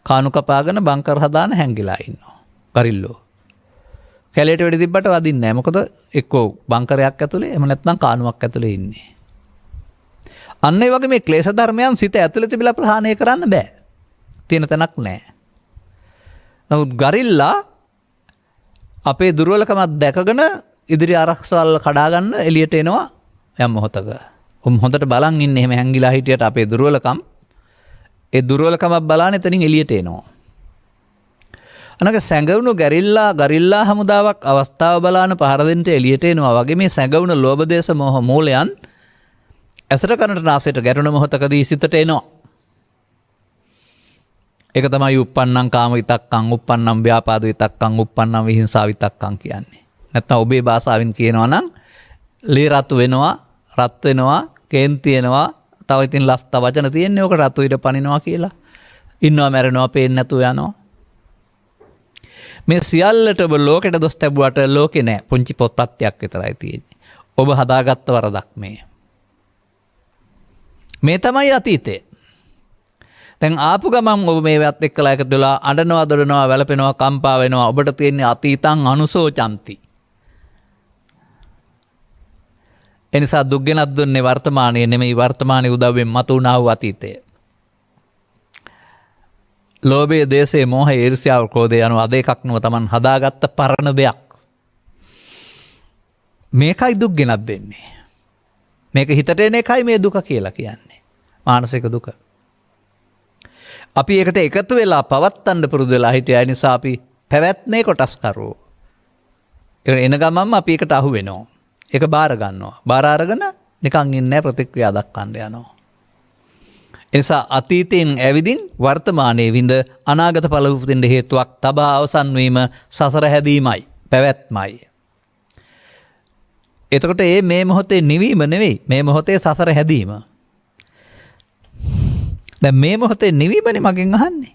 කානු කපාගෙන බංකර් හදාන හැංගිලා ඉන්නවා. ගරිල්ලෝ. කැලේට වෙඩි තිබ්බට වදින්නේ නැහැ. මොකද එක්කෝ බංකරයක් ඇතුලේ එහෙම නැත්නම් කානුවක් ඇතුලේ ඉන්නේ. අන්න ඒ වගේ මේ ක්ලේශ ධර්මයන් සිත ඇතුලේ තිබිලා ප්‍රහාණය කරන්න බෑ. තියෙන තැනක් නැහැ. නමුත් ගරිල්ලා අපේ දුර්වලකමක් දැකගෙන ඉදිරි ආරක්ෂාවල් කඩා ගන්න එළියට එනවා යම් මොහොතක. හොඳට බලන් ඉන්න එහෙම හැංගිලා හිටියට අපේ දුර්වලකම් ඒ දුර්වලකමක් බලාන එතනින් එළියට එනවා. අනක සැඟවුණු ගරිල්ලා හමුදාවක් අවස්ථාව බලාන පහර දෙන්න එළියට එනවා වගේ මේ සැඟවුණු ලෝභ දේශ මොහ මූලයන් ඇසට කනට නාසයට ගැටුණ මොහොතකදී සිතට එනවා. ඒක තමයි uppannam කාම විතක්කං, uppannam ව්‍යාපාද විතක්කං, uppannam විහිංසා විතක්කං කියන්නේ. නැත්නම් ඔබේ භාෂාවෙන් කියනවා නම් ලේ රතු වෙනවා, රත් වෙනවා, කේන්ති වෙනවා, තව ඉතින් ලස්ත වචන තියෙන්නේ ඕක රතු ඉර පනිනවා කියලා. ඉන්නවා මැරෙනවා, පේන්නේ නැතුව යනවා. මේ සියල්ලට ඔබ ලෝකෙට දොස් තැබුවට ලෝකේ නෑ. පුංචි පොත්පත්යක් විතරයි තියෙන්නේ. ඔබ හදාගත්ත වරදක් මේ. මේ තමයි අතීතය. දැන් ආපු ගමන් ඔබ මේවත් එක්කලා එකතු වෙලා අඬනවා, දොඩනවා, වැළපෙනවා, කම්පා වෙනවා. ඔබට තියෙන්නේ අතීතං අනුසෝචಂತಿ. එනිසා දුක් ගෙනත් දුන්නේ වර්තමානයේ නෙමෙයි, වර්තමානයේ උදව්වෙන් මතුවනා වූ අතීතය. ලෝභය, දේශය, මෝහය, ඊර්ෂ්‍යාව, ක්‍රෝධය යන අද එකක් නෙව තමන් හදාගත්ත පරණ දෙයක්. මේකයි දුක් ගෙනත් දෙන්නේ. මේක හිතට එන එකයි මේ දුක කියලා කියන්නේ. මානසික දුක. අපි ඒකට එකතු වෙලා පවත්තන්න පුරුදු වෙලා හිටිය නිසා අපි පැවැත්මේ කොටස්කරුවෝ. එන ගමන්ම අපි ඒකට අහු වෙනවා. ඒක බාර ගන්නවා. බාර අරගෙන නිකන් ඉන්නේ ප්‍රතික්‍රියා දක්වන්න යනවා. එනිසා අතීතයෙන් ඇවිදින් වර්තමානයේ විඳ අනාගත ඵල උපදින්න හේතුවක් තබා අවසන් වීම සසර හැදීමයි, පැවැත්මයි. එතකොට මේ මොහොතේ නිවීම නෙවෙයි, මේ මොහොතේ සසර හැදීම. දැන් මේ මොහොතේ නිවීමනේ මගෙන් අහන්නේ.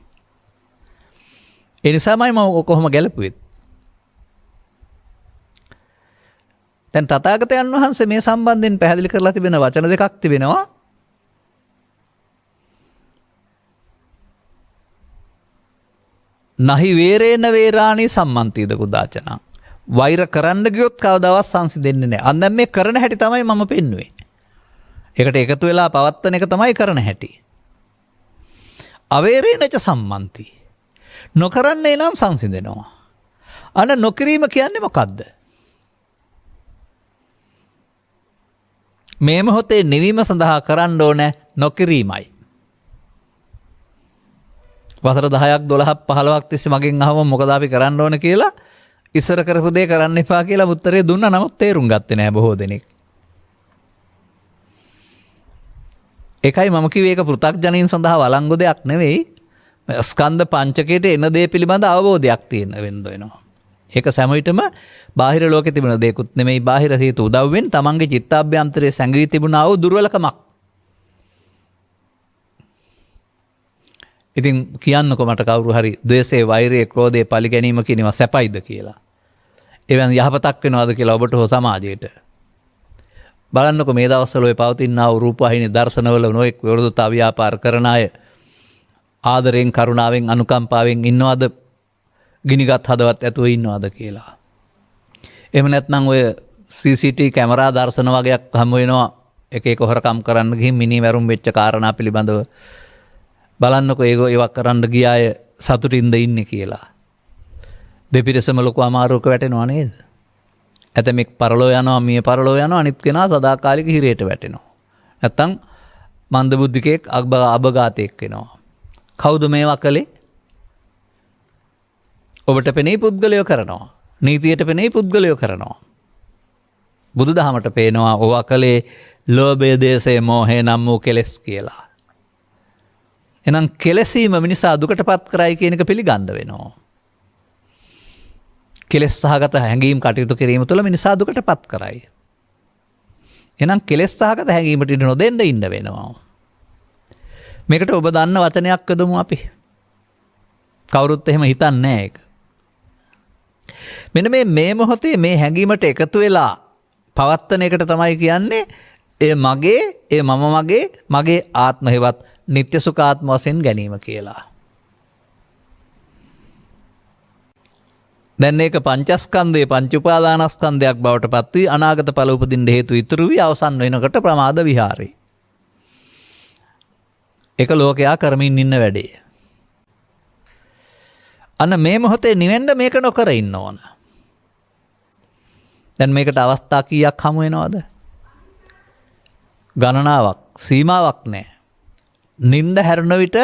ඒ නිසාමයි මම කොහොම ගැලපුවේ. දැන් තථාගතයන් වහන්සේ මේ සම්බන්ධයෙන් පැහැදිලි කරලා තිබෙන වචන දෙකක් තිබෙනවා. නහි වේරේන වේරාණී සම්මන්තිද කුදාචන. වෛර කරන්න ගියොත් කවදාවත් සංසිඳෙන්නේ නැහැ. අන්න මේ කරන හැටි තමයි මම පෙන්නුවේ. ඒකට එකතු වෙලා පවත්තන එක තමයි කරන හැටි. අවේරේනච සම්මන්ති. නොකරන්නේ නම් සංසිඳෙනවා. අන්න නොකිරීම කියන්නේ මොකද්ද? මේ මොහොතේ නිවීම සඳහා කරන්න ඕන නොකිරීමයි. වසර 10ක් 12ක් 15ක් තිස්සේ මගෙන් අහම මොකද අපි කරන්න ඕන කියලා ඉස්සර කරපු දේ කරන්න එපා කියලා උත්තරේ දුන්නා. නමුත් තේරුම් ගත්තේ නෑ බොහෝ දෙනෙක්. ඒකයි මම කිව්වේ ඒක පෘථග්ජනීන් සඳහා වළංගු දෙයක් නෙවෙයි. ස්කන්ධ පංචකයට එන දේ පිළිබඳ අවබෝධයක් තියෙන වෙන්න වෙනවා. ඒක සෑම විටම බාහිර ලෝකෙ තිබුණ දේකුත් නෙමෙයි, බාහිර හේතු උදව්වෙන් තමන්ගේ චිත්තාභ්‍යන්තරයේ සැඟවී තිබුණා වූ දුර්වලකමක්. ඉතින් කියන්නකො මට කවුරු හරි ද්වේෂය, වෛරය, ක්‍රෝධය, පලි ගැනීම කියනවා සැපයිද කියලා. එවන් යහපතක් වෙනවද කියලා ඔබට හෝ සමාජයට. බලන්නකො මේ දවස්වල ඔය පවතිනා වූ රූපවාහිනී දර්ශනවල නොඑක් විරෝධතා ව්‍යාපාර කරන අය ආදරෙන්, කරුණාවෙන්, අනුකම්පාවෙන් ඉන්නවද? ගිනිගත් හදවත් ඇතුව ඉන්නවද කියලා. එහෙම නැත්නම් ඔය CCTV කැමරා දර්ශන වගේක් හමු වෙනවා. එක එක හොරකම් කරන්න ගිහින් මිනිමැරුම් වෙච්ච කාරණා පිළිබඳව බලන්නකො ඒවා කරන්න ගිය අය සතුටින්ද ඉන්නේ කියලා. දෙපිරිසම ලොකු අමාරුවක වැටෙනවා නේද? ඇතමෙක් පරලෝ යනවා, මිය පරලෝ යනවා, අනිත් කෙනා සදාකාලික හිරේට වැටෙනවා. නැත්තම් මන්දබුද්ධිකෙක් අබගාතෙක් වෙනවා. කවුද මේවා කළේ? ඔබට පෙනේ පුද්ගලයෝ කරනවා. නීතියට පෙනේ පුද්ගලයෝ කරනවා. බුදුදහමට පේනවා ඕවා කළේ ලෝභය, දේශය, මෝහය නම් වූ කෙලෙස් කියලා. එහෙනම් කෙලෙසීම මිනිසා දුකටපත් කරයි කියන එක පිළිගන්න වෙනවා. කෙලෙස් සහගත හැඟීම් කටයුතු කිරීම තුළ මිනිසා දුකටපත් කරයි. එහෙනම් කෙලෙස් සහගත හැඟීමට ඉඩ නොදෙන්න ඉන්න වෙනවා. මේකට ඔබ දන්න වචනයක් යොදමු අපි. කවුරුත් එහෙම හිතන්නේ නැහැ ඒක. මෙන්න මේ මොහොතේ මේ හැඟීමට එකතු වෙලා පවත්තන එකට තමයි කියන්නේ ඒ මගේ, ඒ මගේ ආත්ම හේවත් නිත්‍ය සුඛාත්ම වශයෙන් ගැනීම කියලා. දැන් මේක පංචස්කන්ධයේ පංච උපාදානස්කන්ධයක් බවට පත් වී අනාගත ඵල උපදින්න හේතු ඉතුරු වී අවසන් වෙනකොට ප්‍රමාද විහාරේ. ඒක ලෝකයා කරමින් ඉන්න වැඩේ. අන්න මේ මොහොතේ නිවෙන්න මේක නොකර ඉන්න ඕන. දැන් මේකට අවස්ථා කීයක් හමු වෙනවද? ගණනාවක් සීමාවක් නැහැ. නිින්ද හැරෙන විට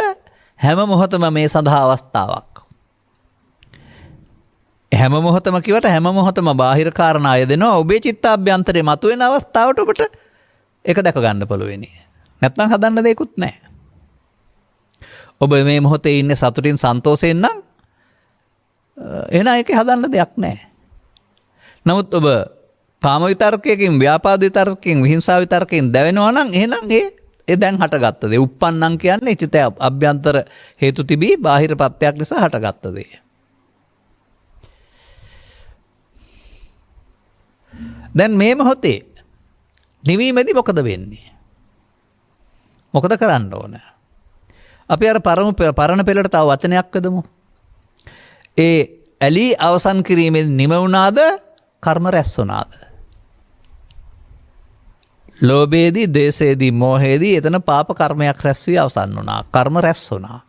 හැම මොහොතම මේ සඳහා අවස්ථාවක්. හැම මොහොතම කිව්වට හැම මොහොතම බාහිර කාරණා යෙදෙනවා. ඔබේ චිත්තාභ්‍යන්තරේ මතුවෙන අවස්ථාවට ඔබට ඒක දැක ගන්න පුළුවෙනි. නැත්නම් හදන්න දෙයක්වත් නැහැ. ඔබ මේ මොහොතේ ඉන්නේ සතුටින් සන්තෝෂයෙන් නම් එහෙනම් ඒකේ හදන්න දෙයක් නැහැ. නමුත් ඔබ කාම විතර්කයෙන්, ව්‍යාපාද විතර්කයෙන්, විහිංසාව විතර්කයෙන් දැවෙනවා නම් එහෙනම් ඒ දැන් හටගත්ත දේ. උප්පන්නං කියන්නේ චිත්ත අභ්‍යන්තර හේතු තිබී බාහිර ප්‍රත්‍යක් නිසා හටගත්ත දේ. දැන් මේ මොහොතේ නිවීමේදී මොකද වෙන්නේ? මොකද කරන්න ඕන? අපි අර පරණ පෙළට තව වචනයක් යදමු. ඒ ඇලී අවසන් කිරීමෙන් නිම වුණාද? කර්ම රැස් වුණාද? ලෝභයේදී, ද්වේෂයේදී, මෝහයේදී එතන පාප කර්මයක් රැස් වී අවසන් වුණා. කර්ම රැස් වුණා.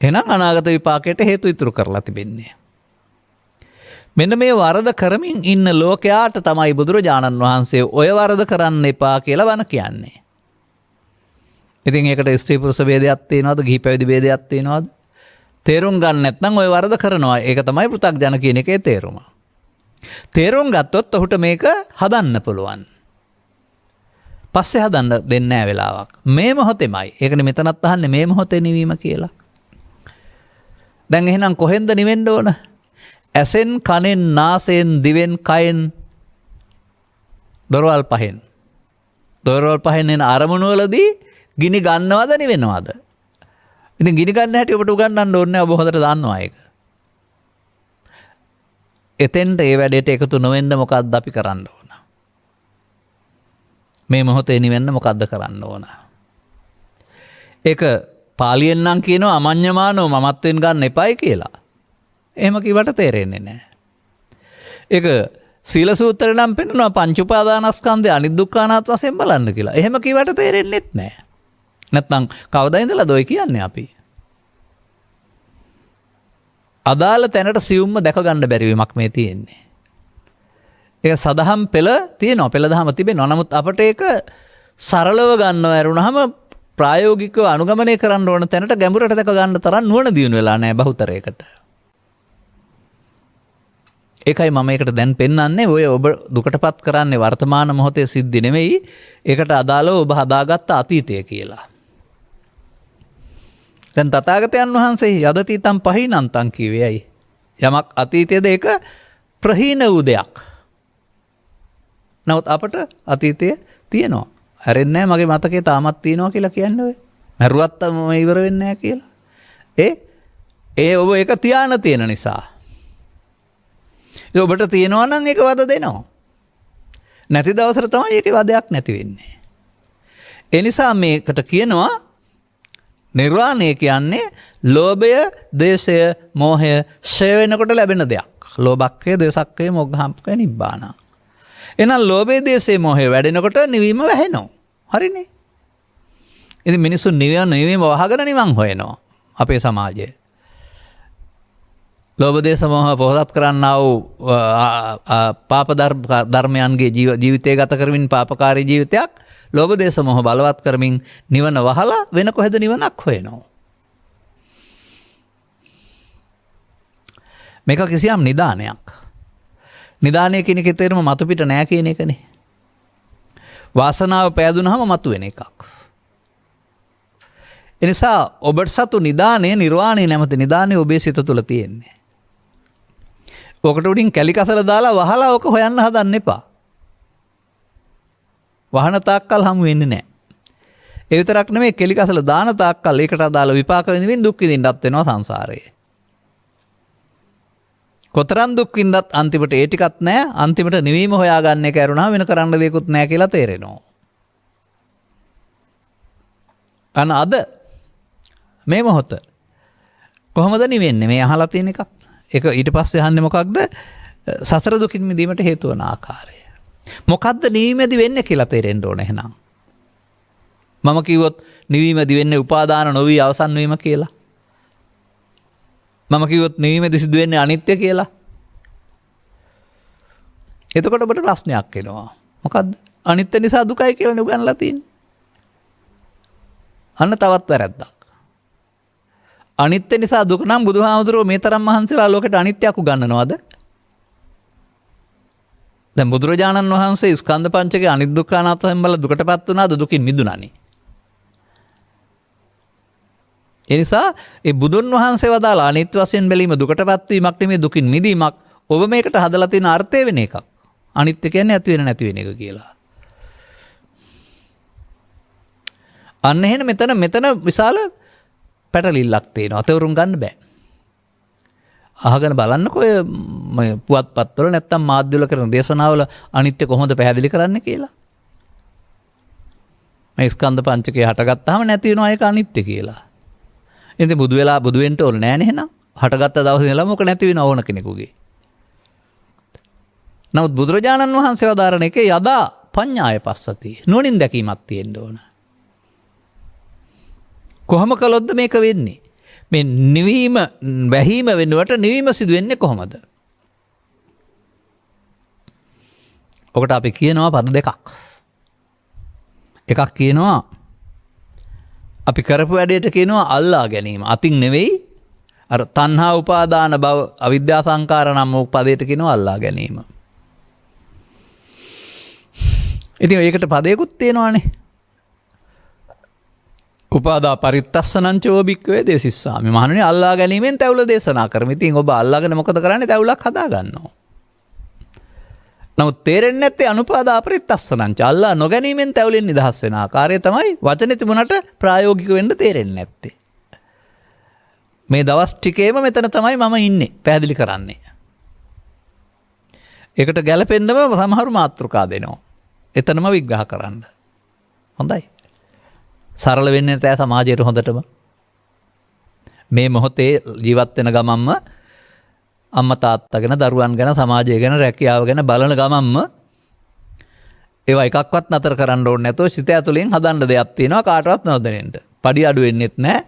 එහෙනම් අනාගත විපාකයට හේතු ඉතුරු කරලා තිබෙන්නේ. මෙන්න මේ වරද කරමින් ඉන්න ලෝකයාට තමයි බුදුරජාණන් වහන්සේ ඔය වරද කරන්න එපා කියලා වන කියන්නේ. ඉතින් ඒකට ස්ත්‍රී පුරුෂ ભેදයක් තියෙනවද? ගිහි පැවිදි ભેදයක් තියෙනවද? තේරුම් ගන්න නැත්නම් ඔය වරද කරනවා. ඒක තමයි පෘථග්ජන කියන එකේ තේරුම. තේරුම් ගත්තොත් ඔහුට මේක හදන්න පුළුවන්. පස්සේ හදන්න දෙන්නේ නැහැ වෙලාවක්. මේ මොහොතේමයි. ඒකනේ මෙතනත් අහන්නේ මේ මොහොතේ නිවීම කියලා. දැන් එහෙනම් කොහෙන්ද නිවෙන්න ඕන? ඇසෙන්, කනෙන්, නාසයෙන්, දිවෙන්, කයෙන්, දොරවල් පහෙන්. දොරවල් පහෙන් එන අරමුණු වලදී ගිනි ගන්නවද නිවෙනවද? ඉතින් ගිනි ගන්න හැටි ඔබට උගන්වන්න ඕනේ නැහැ. ඔබ හොඳට දන්නවා ඒක. එතෙන්ට ඒ වැඩේට එකතු නොවෙන්න මොකක්ද අපි කරන්න ඕන? මේ මොහොතේ නිවෙන්න මොකක්ද කරන්න ඕන? ඒක පාලියෙන් නම් කියනවා අමඤ්ඤමානෝ මමත්වෙන් ගන්න එපයි කියලා. එහෙම කිව්වට තේරෙන්නේ නැහැ. ඒක සීල සූත්‍රේ නම් පෙන්නනවා පංච උපාදානස්කන්ධය අනිදුක්ඛානාත් වශයෙන් බලන්න කියලා. එහෙම කිව්වට තේරෙන්නේත් නැහැ. නැත්නම් කවදා ඉඳලාද ඔය කියන්නේ අපි? අදාළ තැනට සියුම්ම දැක ගන්න බැරි වීමක් මේ තියෙන්නේ. ඒක සදහම් පෙළ තියෙනවා. පෙළ දහම තිබෙනවා. නමුත් අපට ඒක සරලව ගන්නව ඇරුණාම ප්‍රායෝගිකව අනුගමනය කරන්න ඕන තැනට ගැඹුරට දැක ගන්න තරම් නුවණ දියුණු වෙලා නැහැ බහුතරයකට. ඒකයි මම ඒකට දැන් පෙන්වන්නේ ඔය ඔබ දුකටපත් කරන්නේ වර්තමාන මොහොතේ සිද්ධි නෙමෙයි. ඒකට අදාළව ඔබ හදාගත්ත අතීතය කියලා. දැන් තථාගතයන් වහන්සේ යදතීතම් පහිනන්තං කිව්වේ ඇයි? යමක් අතීතයේද ඒක ප්‍රහීන වූ දෙයක්. නමුත් අපට අතීතය තියෙනවා. හැරෙන්නේ නැහැ මගේ මතකේ තාමත් තියෙනවා කියලා කියන්නේ ඔය. මරුවත් මම ඉවර වෙන්නේ නැහැ කියලා. ඒ ඔබ ඒක තියාන තියෙන නිසා. ඒ ඔබට තියෙනවා නම් ඒක වද දෙනවා. නැති දවසට තමයි ඒකේ වදයක් නැති වෙන්නේ. ඒ නිසා මේකට කියනවා නිර්වාණය කියන්නේ ලෝභය, ද්වේෂය, මෝහය ඡය වෙනකොට ලැබෙන දෙයක්. ලෝභක්ඛය, ද්වේෂක්ඛය, මොග්ගහම්කය, නිබ්බාන. එහෙනම් ලෝභය, ද්වේෂය, මෝහය වැඩෙනකොට නිවීම වැහෙනවා. හරිනේ. ඉතින් මිනිස්සු නිවීම වහගෙන නිවන් හොයනවා අපේ සමාජයේ. ලෝභ, දේශ, මෝහ පොහොසත් කරන්නා වූ පාප ධර්මයන්ගේ ජීවිතය ගත කරමින් පාපකාරී ජීවිතයක් ලෝභ, දේශ, මෝහ බලවත් කරමින් නිවන වහලා වෙන කොහෙද නිවනක් හොයනවා. මේක කිසියම් නිදානයක්. නිදානය කියන එකේ තේරුම මතු පිට නෑ කියන එකනේ. වාසනාව පෑදුනහම මතුවෙන එකක්. එනිසා ඔබට සතු නිදානය, නිර්වාණය නැමැති නිදානය ඔබේ සිත තුළ තියෙන්නේ. ඔකට උඩින් කැලි කසල දාලා වහලා ඔක හොයන්න හදන්න එපා. වහන තාක්කල් හමු වෙන්නේ නැහැ. ඒ විතරක් නෙමෙයි කෙලි කසල දාන තාක්කල් ඒකට අදාළ විපාක විඳින්න දුක් විඳින්නත් වෙනවා සංසාරයේ. කොතරම් දුක් විඳත් අන්තිමට ඒ ටිකත් නැහැ. අන්තිමට නිවීම හොයාගන්න එක ඇරුණා වෙන කරන්න දෙයක්වත් නැහැ කියලා තේරෙනවා. අන්න අද මේ මොහොත කොහොමද නිවෙන්නේ? මේ අහලා තියෙන එකක්. ඒක ඊට පස්සේ අහන්නේ මොකක්ද? සතර දුකින් මිදීමට හේතු වන ආකාරය. මොකද්ද නිවීමේදී වෙන්නේ කියලා තේරෙන්න ඕන එහෙනම්. මම කිව්වොත් නිවීමේදී වෙන්නේ උපාදාන නොවි අවසන් වීම කියලා. මම කිව්වොත් නිවීමේදී සිදු වෙන්නේ අනිත්‍ය කියලා. එතකොට ඔබට ප්‍රශ්නයක් එනවා. මොකද්ද? අනිත්‍ය නිසා දුකයි කියලා උගන්ලා තියෙන්නේ. අන්න තවත් වැරද්දක්. අනිත්‍ය නිසා දුක නම් බුදුහාමුදුරුවෝ මේ තරම් මහන්සිලා ලෝකෙට අනිත්‍යයක් උගන්වනවද? දැන් බුදුරජාණන් වහන්සේ ස්කන්ධ පංචකයේ අනිත් දුක්ඛ අනාත්ම බල දුකටපත් වුණාද දුකින් මිදුණානේ. ඒ නිසා ඒ බුදුන් වහන්සේ වදාළ අනිත්‍ය වශයෙන් බැලීම දුකටපත් වීමක් නෙමෙයි දුකින් මිදීමක්. ඔබ මේකට හදලා තියෙන අර්ථය වෙන එකක්. අනිත්‍ය කියන්නේ ඇති වෙන නැති වෙන එක කියලා. අන්න එහෙනම් මෙතන විශාල පැටලිල්ලක් තියෙනවා. තේරුම් ගන්න බෑ. අහගෙන බලන්නකෝ ඔය පුවත්පත්වල නැත්තම් මාධ්‍යවල කරන දේශනාවල අනිත්‍ය කොහොමද පැහැදිලි කරන්නේ කියලා. මේ ස්කන්ධ පංචකය හටගත්තාම නැති වෙනවා ඒක අනිත්‍ය කියලා. ඉතින් බුදු වෙන්න ඕනේ නෑනේ එහෙනම්. හටගත්ත දවසේ ඉඳලා මොක නැති වෙන ඕන කෙනෙකුගේ. නමුත් බුදුරජාණන් වහන්සේ වදාරන එකේ යදා පඤ්ඤාය පස්සති. නුවණින් දැකීමක් තියෙන්න ඕන. කොහොම කළොත්ද මේක වෙන්නේ? මේ නිවීම වැහිම වෙනුවට නිවීම සිදු වෙන්නේ කොහොමද? ඔකට අපි කියනවා පද දෙකක්. එකක් කියනවා අපි කරපු වැඩේට කියනවා අල්ලා ගැනීම. අතින් නෙවෙයි අර තණ්හා උපාදාන භව අවිද්‍යා සංකාර නම් වූ පදයට කියනවා අල්ලා ගැනීම. ඉතින් ඒකට පදයකුත් තියෙනවානේ. උපාදා පරිත්තස්සනං චෝ භික්ඛවේ දේසිස්සාමි. මහණෙනි අල්ලා ගැනීමෙන් තැවුල දේශනා කරමු. ඉතින් ඔබ අල්ලාගෙන මොකද කරන්නේ? තැවුලක් හදා ගන්නවා. නමුත් තේරෙන්නේ නැත්තේ අනුපාදා පරිත්තස්සනං ච අල්ලා නොගැනීමෙන් තැවුලෙන් නිදහස් වෙන ආකාරය තමයි වචනේ තිබුණට ප්‍රායෝගික වෙන්න තේරෙන්නේ නැත්තේ. මේ දවස් ටිකේම මෙතන තමයි මම ඉන්නේ පැහැදිලි කරන්නේ. ඒකට ගැළපෙන්නම සමහරු මාතෘකා දෙනවා. එතනම විග්‍රහ කරන්න. හොඳයි. සරල වෙන්නේ නැතෑ සමාජයට හොඳටම. මේ මොහොතේ ජීවත් වෙන ගමන්ම අම්මා තාත්තා ගැන දරුවන් ගැන සමාජය ගැන රැකියාව ගැන බලන ගමන්ම ඒවා එකක්වත් නතර කරන්න ඕනේ නැතෝ සිත ඇතුලෙන් හදන්න දෙයක් තියෙනවා කාටවත් නොදැනෙන්න. පඩි අඩු වෙන්නෙත් නැහැ.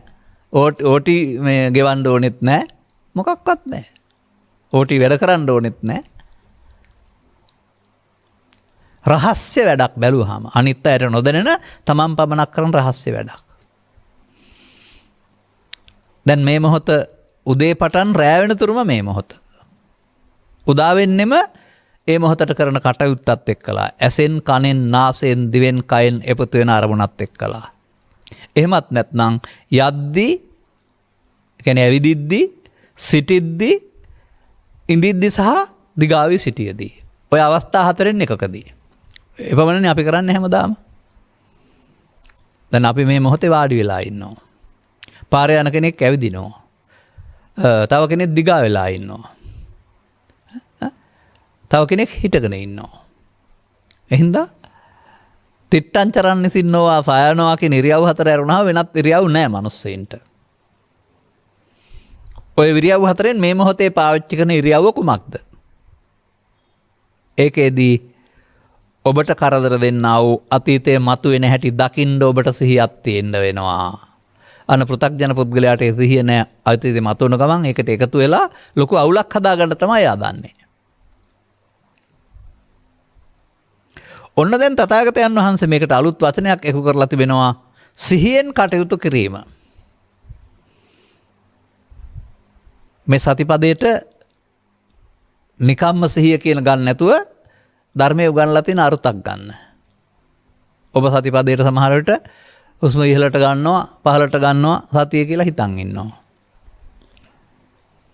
ඕටි මේ ගෙවන්න ඕනෙත් නැහැ. මොකක්වත් නැහැ. ඕටි වැඩ කරන්න ඕනෙත් නැහැ. රහස්‍ය වැඩක් බැලුවාම අනිත් අයට නොදැනෙන තමන් පමණක් කරන රහස්‍ය වැඩක්. දැන් මේ මොහොත උදේ පටන් රෑ වෙනතුරුම මේ මොහොත. උදා වෙන්නෙම ඒ මොහොතට කරන කටයුත්තත් එක්කලා ඇසෙන් කනෙන් නාසයෙන් දිවෙන් කයෙන් එපතු වෙන අරමුණත් එක්කලා. එහෙමත් නැත්නම් යද්දී කියන්නේ ඇවිදිද්දී සිටිද්දී ඉඳිද්දී සහ දිගාවි සිටියදී. ඔය අවස්ථා හතරෙන් එකකදී. එපමණනේ අපි කරන්නේ හැමදාම. දැන් අපි මේ මොහොතේ වාඩි වෙලා ඉන්නවා. පාරේ යන කෙනෙක් ඇවිදිනවා. තව කෙනෙක් දිගා වෙලා ඉන්නවා. තව කෙනෙක් හිටගෙන ඉන්නවා. එහෙනම් තිට්ටං චරන්නේ සින්නෝවා සයනවා කියන ඉරියව් හතර ඇරුණා වෙනත් ඉරියව් නැහැ මිනිස්සෙන්ට. ඔය ඉරියව් හතරෙන් මේ මොහොතේ පාවිච්චි කරන ඉරියව්ව කුමක්ද? ඒකෙදී ඔබට කරදර දෙන්නා වූ අතීතයේ මතුවෙන හැටි දකින්න ඔබට සිහියක් තියෙන්න වෙනවා. අන පෘථග්ජන පුද්ගලයාට ඒ සිහිය නැහැ. අතීතයේ මතුවන ගමන් ඒකට එකතු වෙලා ලොකු අවුලක් හදාගන්න තමයි ආදන්නේ. ඔන්න දැන් තථාගතයන් වහන්සේ මේකට අලුත් වචනයක් එකතු කරලා තිබෙනවා. සිහියෙන් කටයුතු කිරීම. මේ සතිපදයට නිකම්ම සිහිය කියන ගන්න නැතුව ධර්මයේ උගන්ලා තියෙන අරුතක් ගන්න. ඔබ සතිපදයට සමහර විට හුස්ම ඉහළට ගන්නවා පහළට ගන්නවා සතිය කියලා හිතන් ඉන්නවා.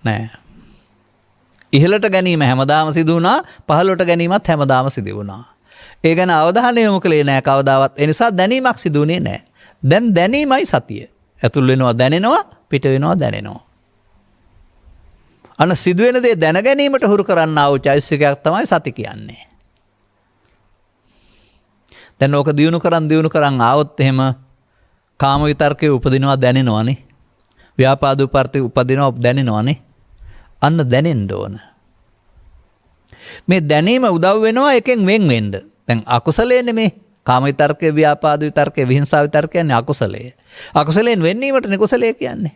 නෑ. ඉහළට ගැනීම හැමදාම සිදු වුණා පහළට ගැනීමත් හැමදාම සිදු වුණා. ඒ ගැන අවධානය යොමු කළේ නෑ කවදාවත්. ඒ නිසා දැනීමක් සිදු වුණේ නෑ. දැන් දැනීමයි සතිය. ඇතුල් වෙනවා දැනෙනවා පිට වෙනවා දැනෙනවා. අන්න සිදුවෙන දේ දැන ගැනීමට හුරු කරන්නා වූ චෛතසිකයක් තමයි සති කියන්නේ. දැන් ඕක දියුණු කරන් ආවොත් එහෙම කාම විතර්කයේ උපදිනවා දැනෙනවනේ. ව්‍යාපාද උපර්ති උපදිනවා දැනෙනවනේ. අන්න දැනෙන්න ඕන. මේ දැනීම උදව් වෙනවා එකෙන් වෙන් වෙන්න. දැන් අකුසලයේ නෙමේ කාම විතර්කයේ ව්‍යාපාද විතර්කයේ විහිංසාව විතර්කය කියන්නේ අකුසලයේ. අකුසලයෙන් වෙන්නීමට කුසලයේ කියන්නේ.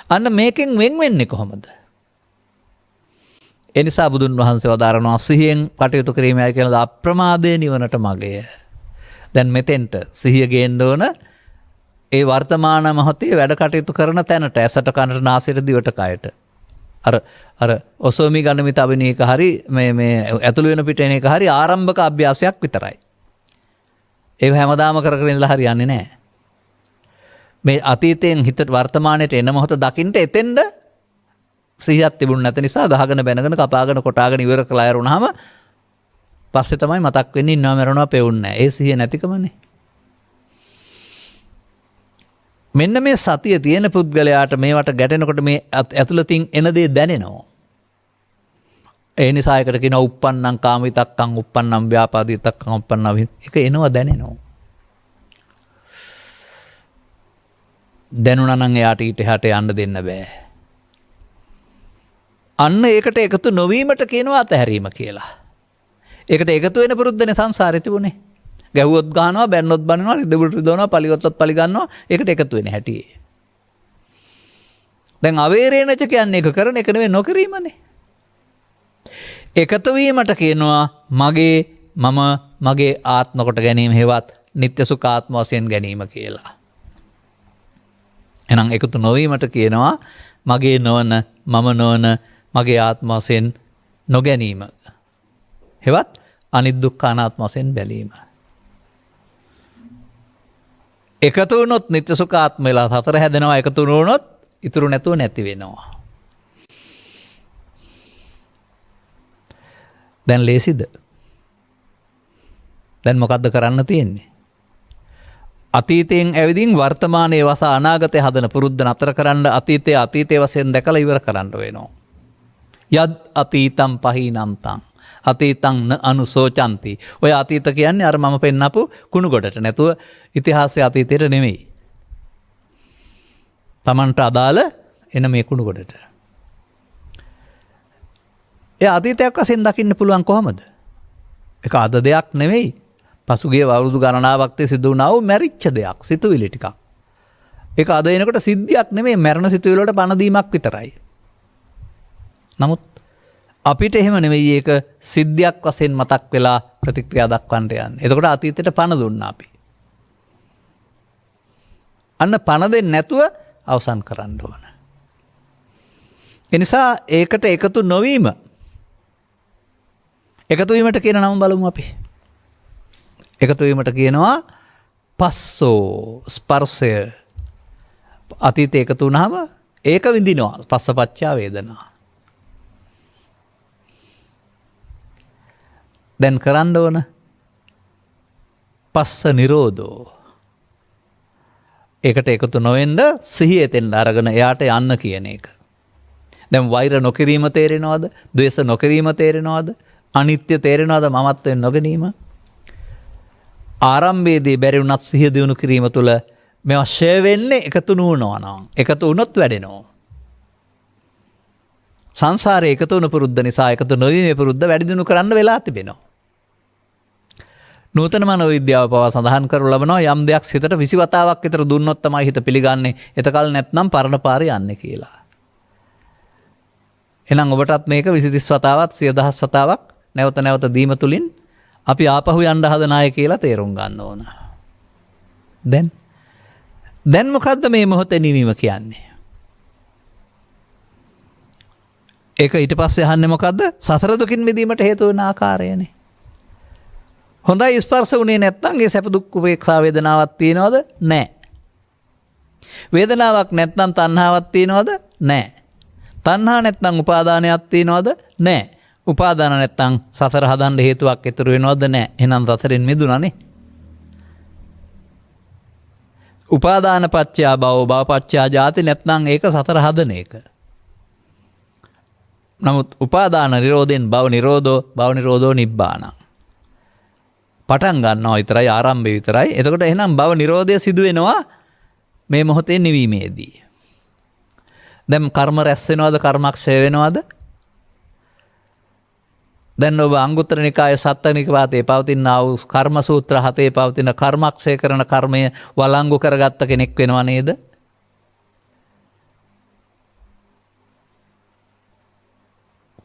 අන්න මේකෙන් වෙන් වෙන්නේ කොහොමද? එනිසා බුදුන් වහන්සේ වදාරනවා සිහියෙන් කටයුතු කිරීමයි කියලා අප්‍රමාදයේ නිවනට මගය. දැන් මෙතෙන්ට සිහිය ගේන්න ඕන ඒ වර්තමාන මොහොතේ වැඩ කටයුතු කරන තැනට ඇසට කනට නාසයට දිවට කයට. අර ඔසෝමි ගණමිත අභිනයක හරි මේ ඇතුළු වෙන පිට එන එක හරි ආරම්භක අභ්‍යාසයක් විතරයි. ඒක හැමදාම කරගෙන ඉඳලා හරියන්නේ නැහැ. මේ අතීතයෙන් හිත වර්තමානයට එන මොහොත දකින්න එතෙන්ද සිහියක් තිබුණ නැති නිසා ගහගෙන බැනගෙන කපාගෙන කොටාගෙන ඉවර කළා යරුණාම පස්සේ තමයි මතක් වෙන්නේ ඉන්නව මරනවා පෙවුන්නේ නැහැ. ඒ සිහිය නැතිකමනේ. මෙන්න මේ සතිය තියෙන පුද්ගලයාට මේවට ගැටෙනකොට මේ ඇතුළතින් එන දේ දැනෙනවා. ඒ නිසා එකට කියනවා uppannam කාමිතක්කං uppannam ව්‍යාපාදිතක්කං uppannam ඒක එනවා දැනෙනවා. දැනුණා නම් එයාට ඊට එහාට යන්න දෙන්න බෑ. අන්න ඒකට එකතු නොවීමට කියනවා අතහැරීම කියලා. ඒකට එකතු වෙන පුරුද්දනේ සංසාරේ තිබුණේ. ගැහුවොත් ගහනවා, බැන්නොත් බනිනවා, රිදෙබුට රිදවනවා, පලිගොත්තොත් පලි ගන්නවා. ඒකට එකතු වෙන්නේ හැටි. දැන් අවේරේනච කියන්නේ එක කරන එක නෙවෙයි නොකිරීමනේ. එකතු වීමට කියනවා මගේ මම මගේ ආත්ම කොට ගැනීම හේවත් නිත්‍ය සුඛ ආත්ම වශයෙන් ගැනීම කියලා. එහෙනම් එකතු නොවීමට කියනවා මගේ නොවන මම නොවන මගේ ආත්ම වශයෙන් නොගැනීම. හේවත් අනිත් දුක්ඛ අනාත්ම වශයෙන් බැලීම. එකතු වුණොත් නිත්‍ය සුඛ ආත්ම වෙලා සතර හැදෙනවා. එකතු නොවුණොත් ඉතුරු නැතුව නැති වෙනවා. දැන් ලේසිද? දැන් මොකද්ද කරන්න තියෙන්නේ? අතීතයෙන් ඇවිදින් වර්තමානයේ වස අනාගතයේ හදන පුරුද්ද නතර කරන්න අතීතයේ වශයෙන් දැකලා ඉවර කරන්න වෙනවා. යද් අතීතම් පහීනන්තං අතීතං න අනුසෝචන්ති. ඔය අතීත කියන්නේ අර මම පෙන්නපු කුණු ගොඩට නැතුව ඉතිහාසයේ අතීතයට නෙමෙයි. Tamanට අදාළ එන මේ කුණු ගොඩට. ඒ අතීතයක් වශයෙන් දකින්න පුළුවන් කොහමද? ඒක අද දෙයක් නෙමෙයි. පසුගිය වරුදු ගණනාවක් තිස්සේ සිදු වුණා වූ මැරිච්ච දෙයක්, සිතුවිලි ටිකක්. ඒක අද එනකොට සිද්ධියක් නෙමෙයි, මරණ සිතුවිලි වලට පණ දීමක් විතරයි. නමුත් අපිට එහෙම නෙමෙයි, ඒක සිද්ධියක් වශයෙන් මතක් වෙලා ප්‍රතික්‍රියා දක්වන්න යන්නේ. එතකොට අතීතයට පණ දුන්නා අපි. අන්න පණ දෙන්නේ නැතුව අවසන් කරන්න ඕන. ඒ නිසා ඒකට එකතු නොවීම, එකතු වීමට කියන නම බලමු අපි. එකතු වීමට කියනවා පස්සෝ, ස්පර්ශය. අතීතේ එකතු වුණාම ඒක විඳිනවා. පස්සපච්චා වේදනා. දැන් කරන්න ඕන පස්ස නිරෝධෝ. ඒකට එකතු නොවෙන්න සිහිය එතෙන් අරගෙන එයාට යන්න කියන එක. දැන් වෛර නොකිරීම තේරෙනවද? ද්වේෂ නොකිරීම තේරෙනවද? අනිත්‍ය තේරෙනවද? මමත්වෙන් නොගැනීම. ආරම්භයේදී බැරි වුණත් සිහිය දිනු කිරීම තුළ මේවා ෂේ වෙන්නේ එකතු නුවනවා නම්. එකතු වුණොත් වැඩෙනවා. සංසාරයේ එකතු වුණ පුරුද්ද නිසා එකතු නොවීමේ පුරුද්ද වැඩි දිනු කරන්න වෙලා තිබෙනවා. නූතන මනෝවිද්‍යාව පවා සඳහන් කරනු ලබනවා යම් දෙයක් හිතට 20 වතාවක් විතර දුන්නොත් තමයි හිත පිළිගන්නේ. එතකල් නැත්නම් පරණ පාරේ යන්නේ කියලා. එහෙනම් ඔබටත් මේක 20 30 වතාවක් 10000 වතාවක් නැවත නැවත දීම තුලින් අපි ආපහු යන්න හදන අය කියලා තේරුම් ගන්න ඕන. දැන් මොකද්ද මේ මොහොතේ නිවීම කියන්නේ? ඒක ඊට පස්සේ අහන්නේ මොකද්ද? සසර දුකින් මිදීමට හේතු වෙන ආකාරයනේ. හොඳයි, ස්පර්ශ වුණේ නැත්නම් ඒ සැප දුක් උපේක්ෂා වේදනාවක් තියනවද? නැහැ. වේදනාවක් නැත්නම් තණ්හාවක් තියනවද? නැහැ. තණ්හා නැත්නම් උපාදානයක් තියනවද? නැහැ. උපාදාන නැත්නම් සසර හදන්න හේතුවක් ඉතුරු වෙනවද? නැහැ. එහෙනම් සසරෙන් මිදුණානේ. උපාදාන පත්‍ය භව, භව පත්‍ය ජාති නැත්නම් ඒක සසර හදන එක. නමුත් උපාදාන නිරෝධෙන් භව නිරෝධෝ, භව නිරෝධෝ නිබ්බාන. පටන් ගන්නවා විතරයි, ආරම්භය විතරයි. එතකොට එහෙනම් භව නිරෝධය සිදු වෙනවා මේ මොහොතේ නිවීමේදී. දැන් කර්ම රැස් වෙනවද? කර්මක්ෂය වෙනවද? දැන් ඔබ අංගුත්තර නිකායේ සත්ත්වනික වාතයේ පවතින ආ වූ කර්ම සූත්‍ර 7 පවතින කර්මක්ෂය කරන කර්මය වළංගු කරගත්ත කෙනෙක් වෙනව නේද?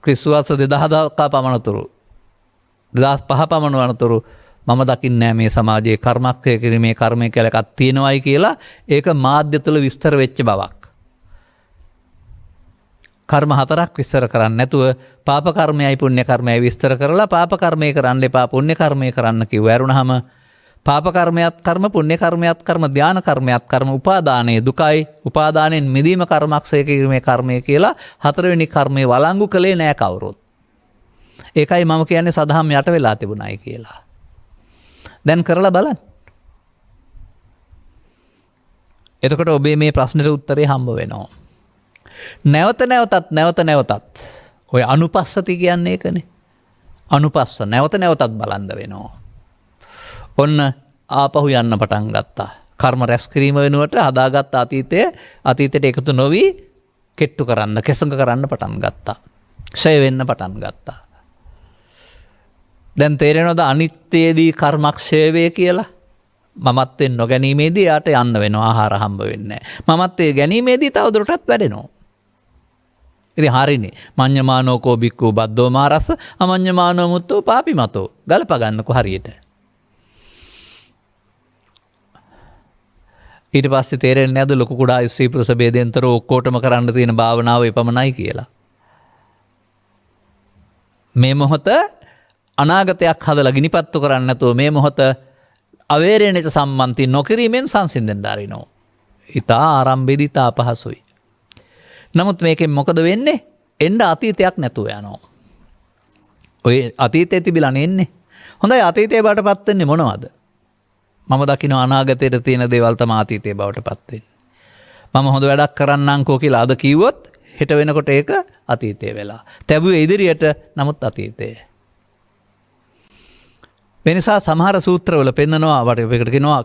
ක්‍රිස්තුවර්ෂ 2000ක පමණතුරු 2005 පමණ වනතුරු මම දකින්නේ මේ සමාජයේ කර්මක්‍රිය කිරීමේ කර්මය කියලා එකක් තියෙනවයි කියලා ඒක මාධ්‍ය තුළ විස්තර වෙච්ච බවක්. කර්ම 4ක් විස්තර කරන්නේ නැතුව පාප කර්මයයි පුණ්‍ය කර්මයයි විස්තර කරලා පාප කර්මය කරන්න එපා පුණ්‍ය කර්මය කරන්න කිව්ව ඇරුණාම පාප කර්මයක් කර්ම පුණ්‍ය කර්මයක් කර්ම ධාන කර්මයක් කර්ම උපාදානයේ දුකයි උපාදානයෙන් මිදීම කර්මක්ෂය කිරීමේ කර්මය කියලා 4 වෙනි කර්මයේ වළංගු කළේ නෑ කවුරුත්. ඒකයි මම කියන්නේ සදහම් යට වෙලා තිබුණයි කියලා. දැන් කරලා බලන්න. එතකොට ඔබේ මේ ප්‍රශ්නෙට උත්තරේ හම්බ වෙනවා. නැවත නැවතත් ඔය අනුපස්සති කියන්නේ ඒකනේ. අනුපස්ස නැවත නැවතත් බලන්න වෙනවා. ඔන්න ආපහු යන්න පටන් ගත්තා. කර්ම රැස් කිරීම වෙනුවට හදාගත්ත අතීතයට එකතු නොවි කෙට්ටු කරන්න කෙසඟ කරන්න පටන් ගත්තා. ක්ෂය වෙන්න පටන් ගත්තා. දැන් තේරෙනවද අනිත්‍යයේදී කර්මක්ෂය වේ කියලා? මමත්වෙන් නොගැනීමේදී යාට යන්න වෙනවා ආහාර හම්බ වෙන්නේ නැහැ. මමත්වයේ ගැනීමේදී තවදුරටත් වැඩෙනවා. ඉතින් හරිනේ. මඤ්ඤමානෝ කෝ බික්ඛු බද්දෝ මාරස්ස අමඤ්ඤමානෝ මුත්තෝ පාපිමතෝ. ගලප ගන්නකෝ හරියට. ඊට පස්සේ තේරෙන්නේ නැද්ද ලොකු කුඩා ස්ත්‍රී පුරුෂ ભેදෙන්තර ඔක්කොටම කරන්න තියෙන භාවනාව එපමණයි කියලා. මේ මොහොත අනාගතයක් හදලා ගිනිපත්තු කරන්නේ නැතුව මේ මොහොත අවේරණයට සම්බන්ධි නොකිරීමෙන් සංසිඳෙන්න ආරිනෝ. ඊතා ආරම්භයේදී තා පහසුයි. නමුත් මේකෙන් මොකද වෙන්නේ? එන්න අතීතයක් නැතුව යනවා. ඔය අතීතයේ තිබිලා නෙන්නේ. හොඳයි අතීතයේ බාටපත් වෙන්නේ මොනවද? මම දකින්න අනාගතයට තියෙන දේවල් තමයි අතීතයේ බවටපත් වෙන්නේ. මම හොඳ වැඩක් කරන්නම්කෝ කියලා අද කිව්වොත් හෙට වෙනකොට ඒක අතීතයේ වෙලා. තැබුවේ ඉදිරියට නමුත් අතීතයේ. වෙනසා සමහර සූත්‍රවල පෙන්නනවා වටේකට කියනවා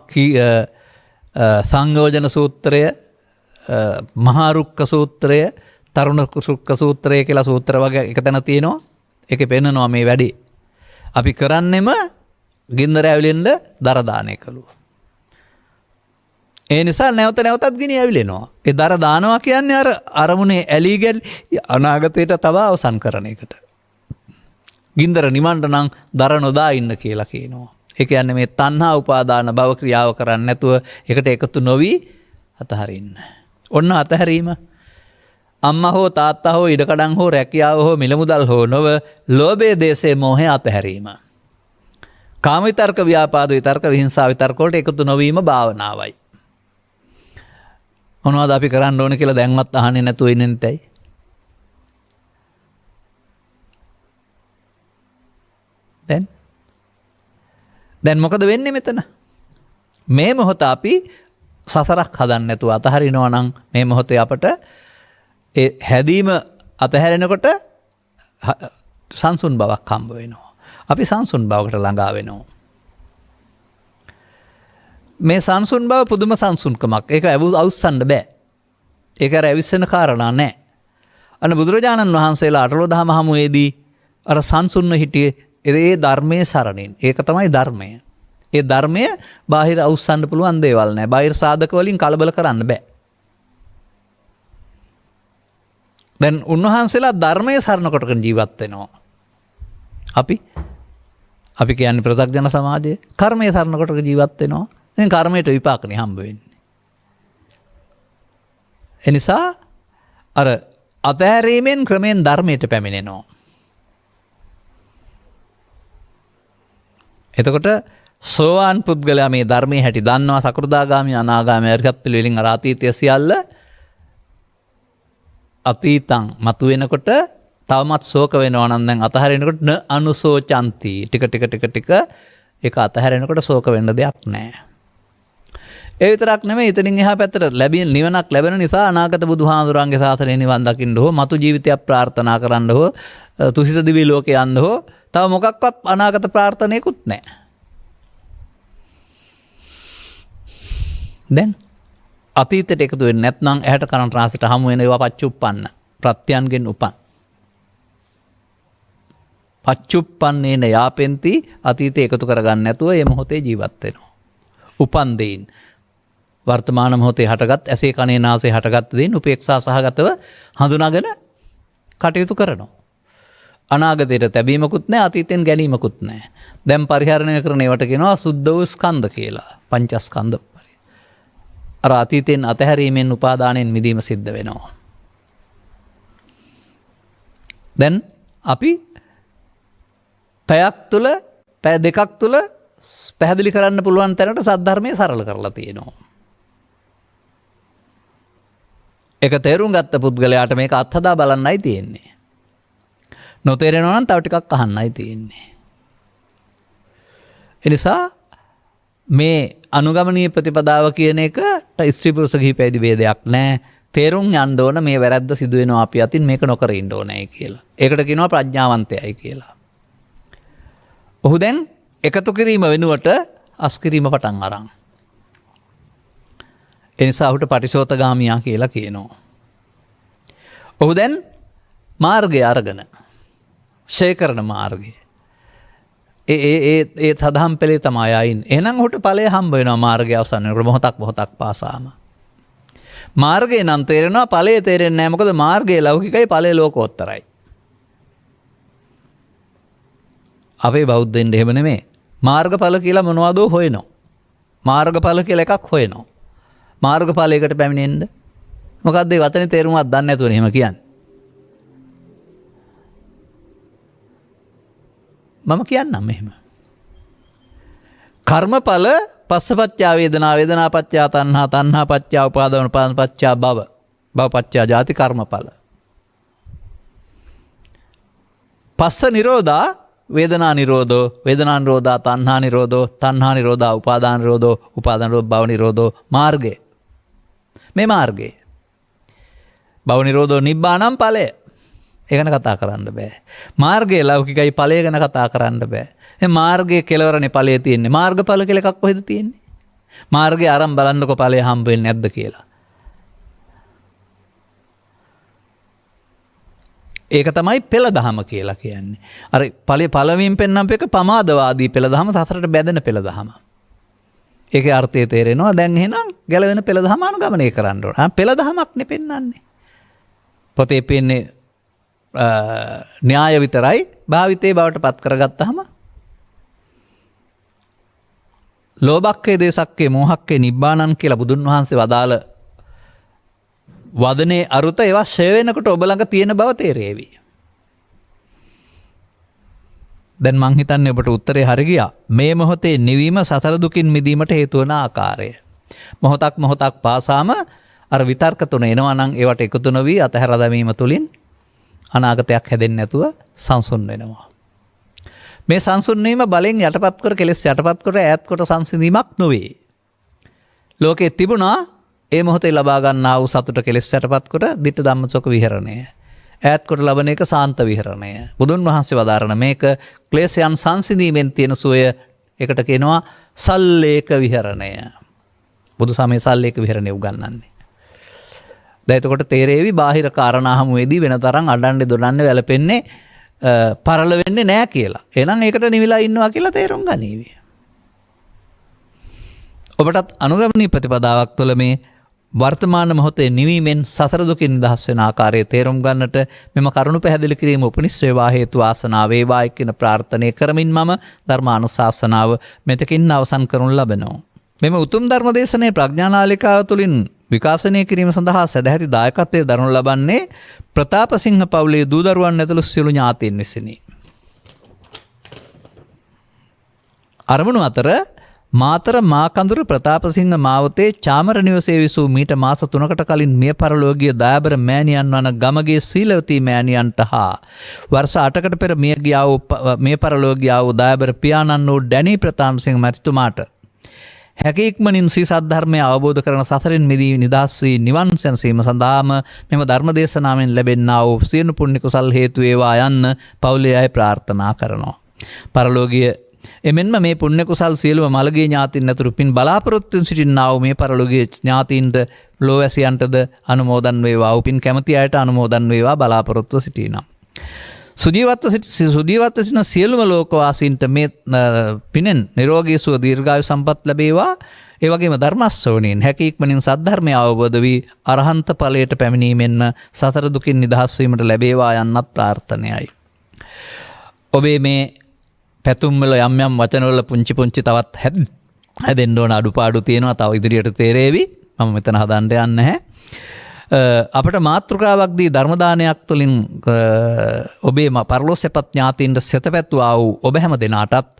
සංයෝජන සූත්‍රය, මහා රුක්ක සූත්‍රය, තරුණ රුක්ක සූත්‍රය කියලා සූත්‍ර වගේ එක තැන තියෙනවා. ඒකේ පෙන්නනවා මේ වැඩේ. අපි කරන්නෙම ගින්දර ඇවිලෙන්න දර දාන එකලු. ඒ නිසා නැවත නැවතත් ගිනි ඇවිලෙනවා. ඒ දර දානවා කියන්නේ අර අරමුණේ ඇලී ගැලී අනාගතයට තව අවසන් කරන එකට. ගින්දර නිවන්න නම් දර නොදා ඉන්න කියලා කියනවා. ඒ කියන්නේ මේ තණ්හා උපාදාන භව ක්‍රියාව කරන්නේ නැතුව එකට එකතු නොවි අතහරින්න. ඔන්න අතහැරීම. අම්මා හෝ තාත්තා හෝ ඉඩකඩම් හෝ රැකියාව හෝ මිල මුදල් හෝ නොව ලෝභයේ දේශේ මොහේ අතහැරීම. කාම විතර්ක ව්‍යාපාද විතර්ක විහිංසාව විතර්ක වලට එකතු නොවීම භාවනාවයි. මොනවද අපි කරන්න ඕන කියලා දැන්වත් අහන්නේ නැතුව ඉන්නේ නැතයි. දැන් මොකද වෙන්නේ මෙතන? මේ මොහොත අපි සසරක් හදන්න නැතුව අතහරිනවා නම් මේ මොහොතේ අපට ඒ හැදීම අතහැරෙනකොට සංසුන් බවක් හම්බ වෙනවා. අපි සංසුන් බවකට ළඟා වෙනවා. මේ සංසුන් බව පුදුම සංසුන්කමක්. ඒක අවුස්සන්න බෑ. ඒක අර ඇවිස්සෙන කාරණා නෑ. අන්න බුදුරජාණන් වහන්සේලා අටලෝ දහම හමුවේදී අර සංසුන්ව හිටියේ ඒ ධර්මයේ සරණින්. ඒක තමයි ධර්මය. ඒ ධර්මය බාහිර අවුස්සන්න පුළුවන් දේවල් නෑ. බාහිර සාධක වලින් කලබල කරන්න බෑ. දැන් උන්වහන්සේලා ධර්මයේ සරණ කොටගෙන ජීවත් වෙනවා. අපි කියන්නේ ප්‍රත්‍යක්ෂ සමාජයේ කර්මයේ සරණ කොටගෙන ජීවත් වෙනවා. දැන් කර්මයට විපාකනේ හම්බ වෙන්නේ. එනිසා අර අතහැරීමෙන් ක්‍රමෙන් ධර්මයට පැමිණෙනවා. එතකොට සෝවාන් පුද්ගලයා මේ ධර්මයේ හැටි දන්නවා. සකෘදාගාමී අනාගාමී අරිහත් පිළිවෙලින් අර අතීතය සියල්ල අතීතං මතු වෙනකොට තවමත් ශෝක වෙනවා නම් දැන් අතහැරෙනකොට න අනුසෝචන්ති ටික ඒක අතහැරෙනකොට ශෝක වෙන්න දෙයක් නැහැ. ඒ විතරක් නෙමෙයි එතනින් එහා පැත්තට නිවනක් ලැබෙන නිසා අනාගත බුදුහාඳුරන්ගේ ශාසනය නිවන් දකින්න හෝ මතු ජීවිතයක් ප්‍රාර්ථනා කරන්න හෝ තුසිත දිවි ලෝකේ යන්න හෝ තව මොකක්වත් අනාගත ප්‍රාර්ථනාවකුත් නැහැ. දැන් අතීතයට එකතු වෙන්නේ නැත්නම් ඇහැට කනට රාසයට හමු වෙන ඒවා පච්චුප්පන්න ප්‍රත්‍යයන්ගෙන් උපන්. පච්චුප්පන්නේන යාපෙන්ති අතීතය එකතු කරගන්න නැතුව මේ මොහොතේ ජීවත් වෙනවා. උපන් දෙයින් වර්තමාන මොහොතේ හටගත් ඇසේ කනේ නාසයේ හටගත් දෙයින් උපේක්ෂා සහගතව හඳුනාගෙන කටයුතු කරනවා. අනාගතයට තැබීමකුත් නැහැ අතීතෙන් ගැනීමකුත් නැහැ. දැන් පරිහරණය කරන ඒවට කියනවා සුද්ධ වූ ස්කන්ධ කියලා. පංචස්කන්ධ පරි. අර අතීතෙන් අතහැරීමෙන් උපාදානයෙන් මිදීම සිද්ධ වෙනවා. දැන් අපි පැයක් තුළ පැය දෙකක් තුළ පැහැදිලි කරන්න පුළුවන් තැනට සද්ධර්මය සරල කරලා තියෙනවා. එක තේරුම් ගත්ත පුද්ගලයාට මේක අත්හදා බලන්නයි තියෙන්නේ. නොතේරෙනවා නම් තව ටිකක් අහන්නයි තියෙන්නේ. එනිසා මේ අනුගමනීය ප්‍රතිපදාව කියන එකට ස්ත්‍රී පුරුෂ ගිහි පැවිදි ભેදයක් නැහැ. තේරුම් යන්න ඕන මේ වැරද්ද සිදු වෙනවා අපි අතින් මේක නොකර ඉන්න ඕනයි කියලා. ඒකට කියනවා ප්‍රඥාවන්තයයි කියලා. ඔහු දැන් එකතු කිරීම වෙනුවට අස්කිරීම පටන් අරන්. එනිසා ඔහුට පටිසෝතගාමියා කියලා කියනවා. ඔහු දැන් මාර්ගය අරගෙන ෂය කරන මාර්ගය. ඒ සදහම් පෙළේ තමයි අයින්. එහෙනම් ඔහුට ඵලය හම්බ වෙනවා මාර්ගය අවසන් වෙනකොට මොහොතක් පාසාම. මාර්ගය නම් තේරෙනවා ඵලය තේරෙන්නේ නැහැ. මොකද මාර්ගය ලෞකිකයි ඵලය ලෝකෝත්තරයි. අපේ බෞද්ධයින්ට එහෙම නෙමෙයි. මාර්ගඵල කියලා මොනවදෝ හොයනවා. මාර්ගඵල කියලා එකක් හොයනවා. මාර්ගඵලයකට පැමිණෙන්න මොකද්ද මේ වචනේ තේරුමක් දන්නේ නැතුවනේ එහෙම කියන්නේ. මම කියන්නම් මෙහෙම. කර්මඵල පස්සපච්චා වේදනා වේදනාපච්චා තණ්හා තණ්හාපච්චා උපාදාන උපාදානපච්චා භව භවපච්චා ජාති කර්මඵල. පස්ස නිරෝධා වේදනා නිරෝධෝ වේදනා නිරෝධා තණ්හා නිරෝධෝ තණ්හා නිරෝධා උපාදාන නිරෝධෝ උපාදාන නිරෝධ භව නිරෝධෝ මාර්ගය. මේ මාර්ගය. භව නිරෝධෝ නිබ්බානම් ඵලය. ඒ ගැන කතා කරන්න බෑ. මාර්ගයේ ලෞකිකයි ඵලය ගැන කතා කරන්න බෑ. මේ මාර්ගයේ කෙලවරනේ ඵලය තියෙන්නේ. මාර්ගඵල කියලා එකක් කොහෙද තියෙන්නේ? මාර්ගය ආරම්භ බලන්නකො ඵලය හම්බ වෙන්නේ නැද්ද කියලා. ඒක තමයි පෙළ දහම කියලා කියන්නේ. අර ඵලයේ පළවෙනින් පෙන්වන්නප එක පමාදවාදී පෙළ දහම සතරට බැඳෙන පෙළ දහම. ඒකේ අර්ථය තේරෙනවා. දැන් එහෙනම් ගැලවෙන පෙළ දහම අනුගමනය කරන්න ඕන. පෙළ දහමක් නේ පෙන්වන්නේ. පොතේ පෙන්නේ න්‍යාය විතරයි භාවිතේ බවට පත් කරගත්තාම ලෝභක්කේ දේශක්කේ මෝහක්කේ නිබ්බානං කියලා බුදුන් වහන්සේ වදාළ වදනේ අරුත ඒවා ෂය වෙනකොට ඔබ ළඟ තියෙන බව තේරෙවි. දැන් මං හිතන්නේ ඔබට උත්තරේ හරි ගියා. මේ මොහොතේ නිවීම සතර දුකින් මිදීමට හේතු වන ආකාරය. මොහොතක් පාසාම අර විතර්ක තුන එනවා නම් ඒවට එකතු නොවි අතහැර දැමීම තුලින් අනාගතයක් හැදෙන්නේ නැතුව සංසුන් වෙනවා. මේ සංසුන් වීම බලෙන් යටපත් කර කෙලෙස් යටපත් කර ඈත් කොට සංසිඳීමක් නොවේ. ලෝකේ තිබුණා ඒ මොහොතේ ලබා ගන්නා වූ සතුට කෙලෙස් යටපත් කොට ditta ධම්මසෝක විහරණය. ඈත් කොට ලබන එක සාන්ත විහරණය. බුදුන් වහන්සේ වදාරන මේක ක්ලේශයන් සංසිඳීමෙන් තියෙන සුවය. ඒකට කියනවා සල්ලේක විහරණය. බුදු සමයේ සල්ලේක විහරණය උගන්වන්නේ. දැන් එතකොට තේරෙවි බාහිර කාරණා හමුවේදී වෙන තරම් අඬන්නේ දොඩන්නේ වැළපෙන්නේ පරල වෙන්නේ නැහැ කියලා. එහෙනම් ඒකට නිවිලා ඉන්නවා කියලා තේරුම් ගනීවි. ඔබටත් අනුගමනීය ප්‍රතිපදාවක් තුළ මේ වර්තමාන මොහොතේ නිවීමෙන් සසර දුකින් නිදහස් වෙන ආකාරය තේරුම් ගන්නට මෙම කරුණු පැහැදිලි කිරීම උපනිස් වේවා හේතු වාසනාව වේවා කියන ප්‍රාර්ථනා කරමින් මම ධර්මානුශාසනාව මෙතකින් අවසන් කරනු ලබනවා. මෙම උතුම් ධර්ම දේශනාවේ ප්‍රඥානාලිකාව තුළින් විකාශනය කිරීම සඳහා සදැහැති දායකත්වයේ දරනු ලබන්නේ ප්‍රතාපසිංහ පවුලේ දූ දරුවන් ඇතුළු සියලු ඥාතීන් විසිනි. අරමුණු අතර මාතර මාකඳුර ප්‍රතාපසිංහ මාවතේ චාමර නිවසේ විසූ මීට මාස 3කට කලින් මිය පරලෝකීය දයාබර මෑණියන් වන ගමගේ සීලවතී මෑණියන්ට හා වර්ෂ 8කට පෙර මිය පරලෝකීය වූ දයාබර පියාණන් වූ ඩැනී ප්‍රතාපසිංහ මැතිතුමාට හැකි ඉක්මනින් සී සද්ධර්මය අවබෝධ කරන සසරින් මිදී නිදහස් වී නිවන් සැනසීම සඳහාම මෙම ධර්ම දේශනාවෙන් ලැබෙනා වූ සියලු පුණ්‍ය කුසල් හේතු වේවා යන්න පවුලේ අය ප්‍රාර්ථනා කරනවා. පරලෝකීය එමෙන්ම මේ පුණ්‍ය කුසල් සියලුම මළගිය ඥාතීන් ඇතුළු පින් බලාපොරොත්තු සිටින්නා වූ මේ පරලෝකීය ඥාතීන්ට ලෝවැසියන්ටද අනුමෝදන් වේවා. උපින් කැමති අයට අනුමෝදන් වේවා බලාපොරොත්තු සිටිනවා. සුජීවත්ව සිටින සියලුම ලෝකවාසීන්ට මේ පිනෙන් නිරෝගී සුව දීර්ඝායු සම්පත් ලැබේවා. ඒ වගේම ධර්ම ශ්‍රවණයෙන් හැකි ඉක්මනින් සද්ධර්මය අවබෝධ වී අරහන්ත ඵලයට පැමිණීමෙන්ම සතර දුකින් නිදහස් වීමට ලැබේවා යන්නත් ප්‍රාර්ථනයයි. ඔබේ මේ පැතුම්වල යම් යම් වචනවල පුංචි පුංචි තවත් හැදෙන්න ඕන අඩුපාඩු තියෙනවා. තව ඉදිරියට තේරේවි. මම මෙතන හදන්න යන්නේ නැහැ. අපට මාතෘකාවක් දී ධර්ම දානයක් තුළින් ඔබේ පරලෝසෙපත් ඥාතීන්ට සෙතපැත්තුවා වූ ඔබ හැම දෙනාටත්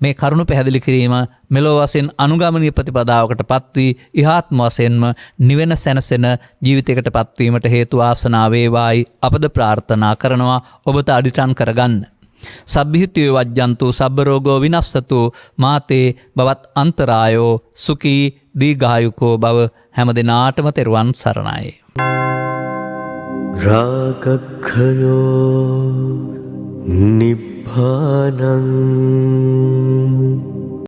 මේ කරුණු පැහැදිලි කිරීම මෙලොව වශයෙන් අනුගමනීය ප්‍රතිපදාවකට පත්වී ඉහාත්ම වශයෙන්ම නිවෙන සැනසෙන ජීවිතයකට පත්වීමට හේතු ආසනාව වේවායි අපද ප්‍රාර්ථනා කරනවා. ඔබට අදිටන් කරගන්න. සබ්බිහිතේ වජ්ජන්තු සබ්බ රෝගෝ විනස්සතු මාතේ බවත් අන්තරායෝ සුඛී දීඝායුකෝ බව හැම දිනාටම තෙරුවන් සරණයි. රාගක්ඛයෝ නිබ්බානං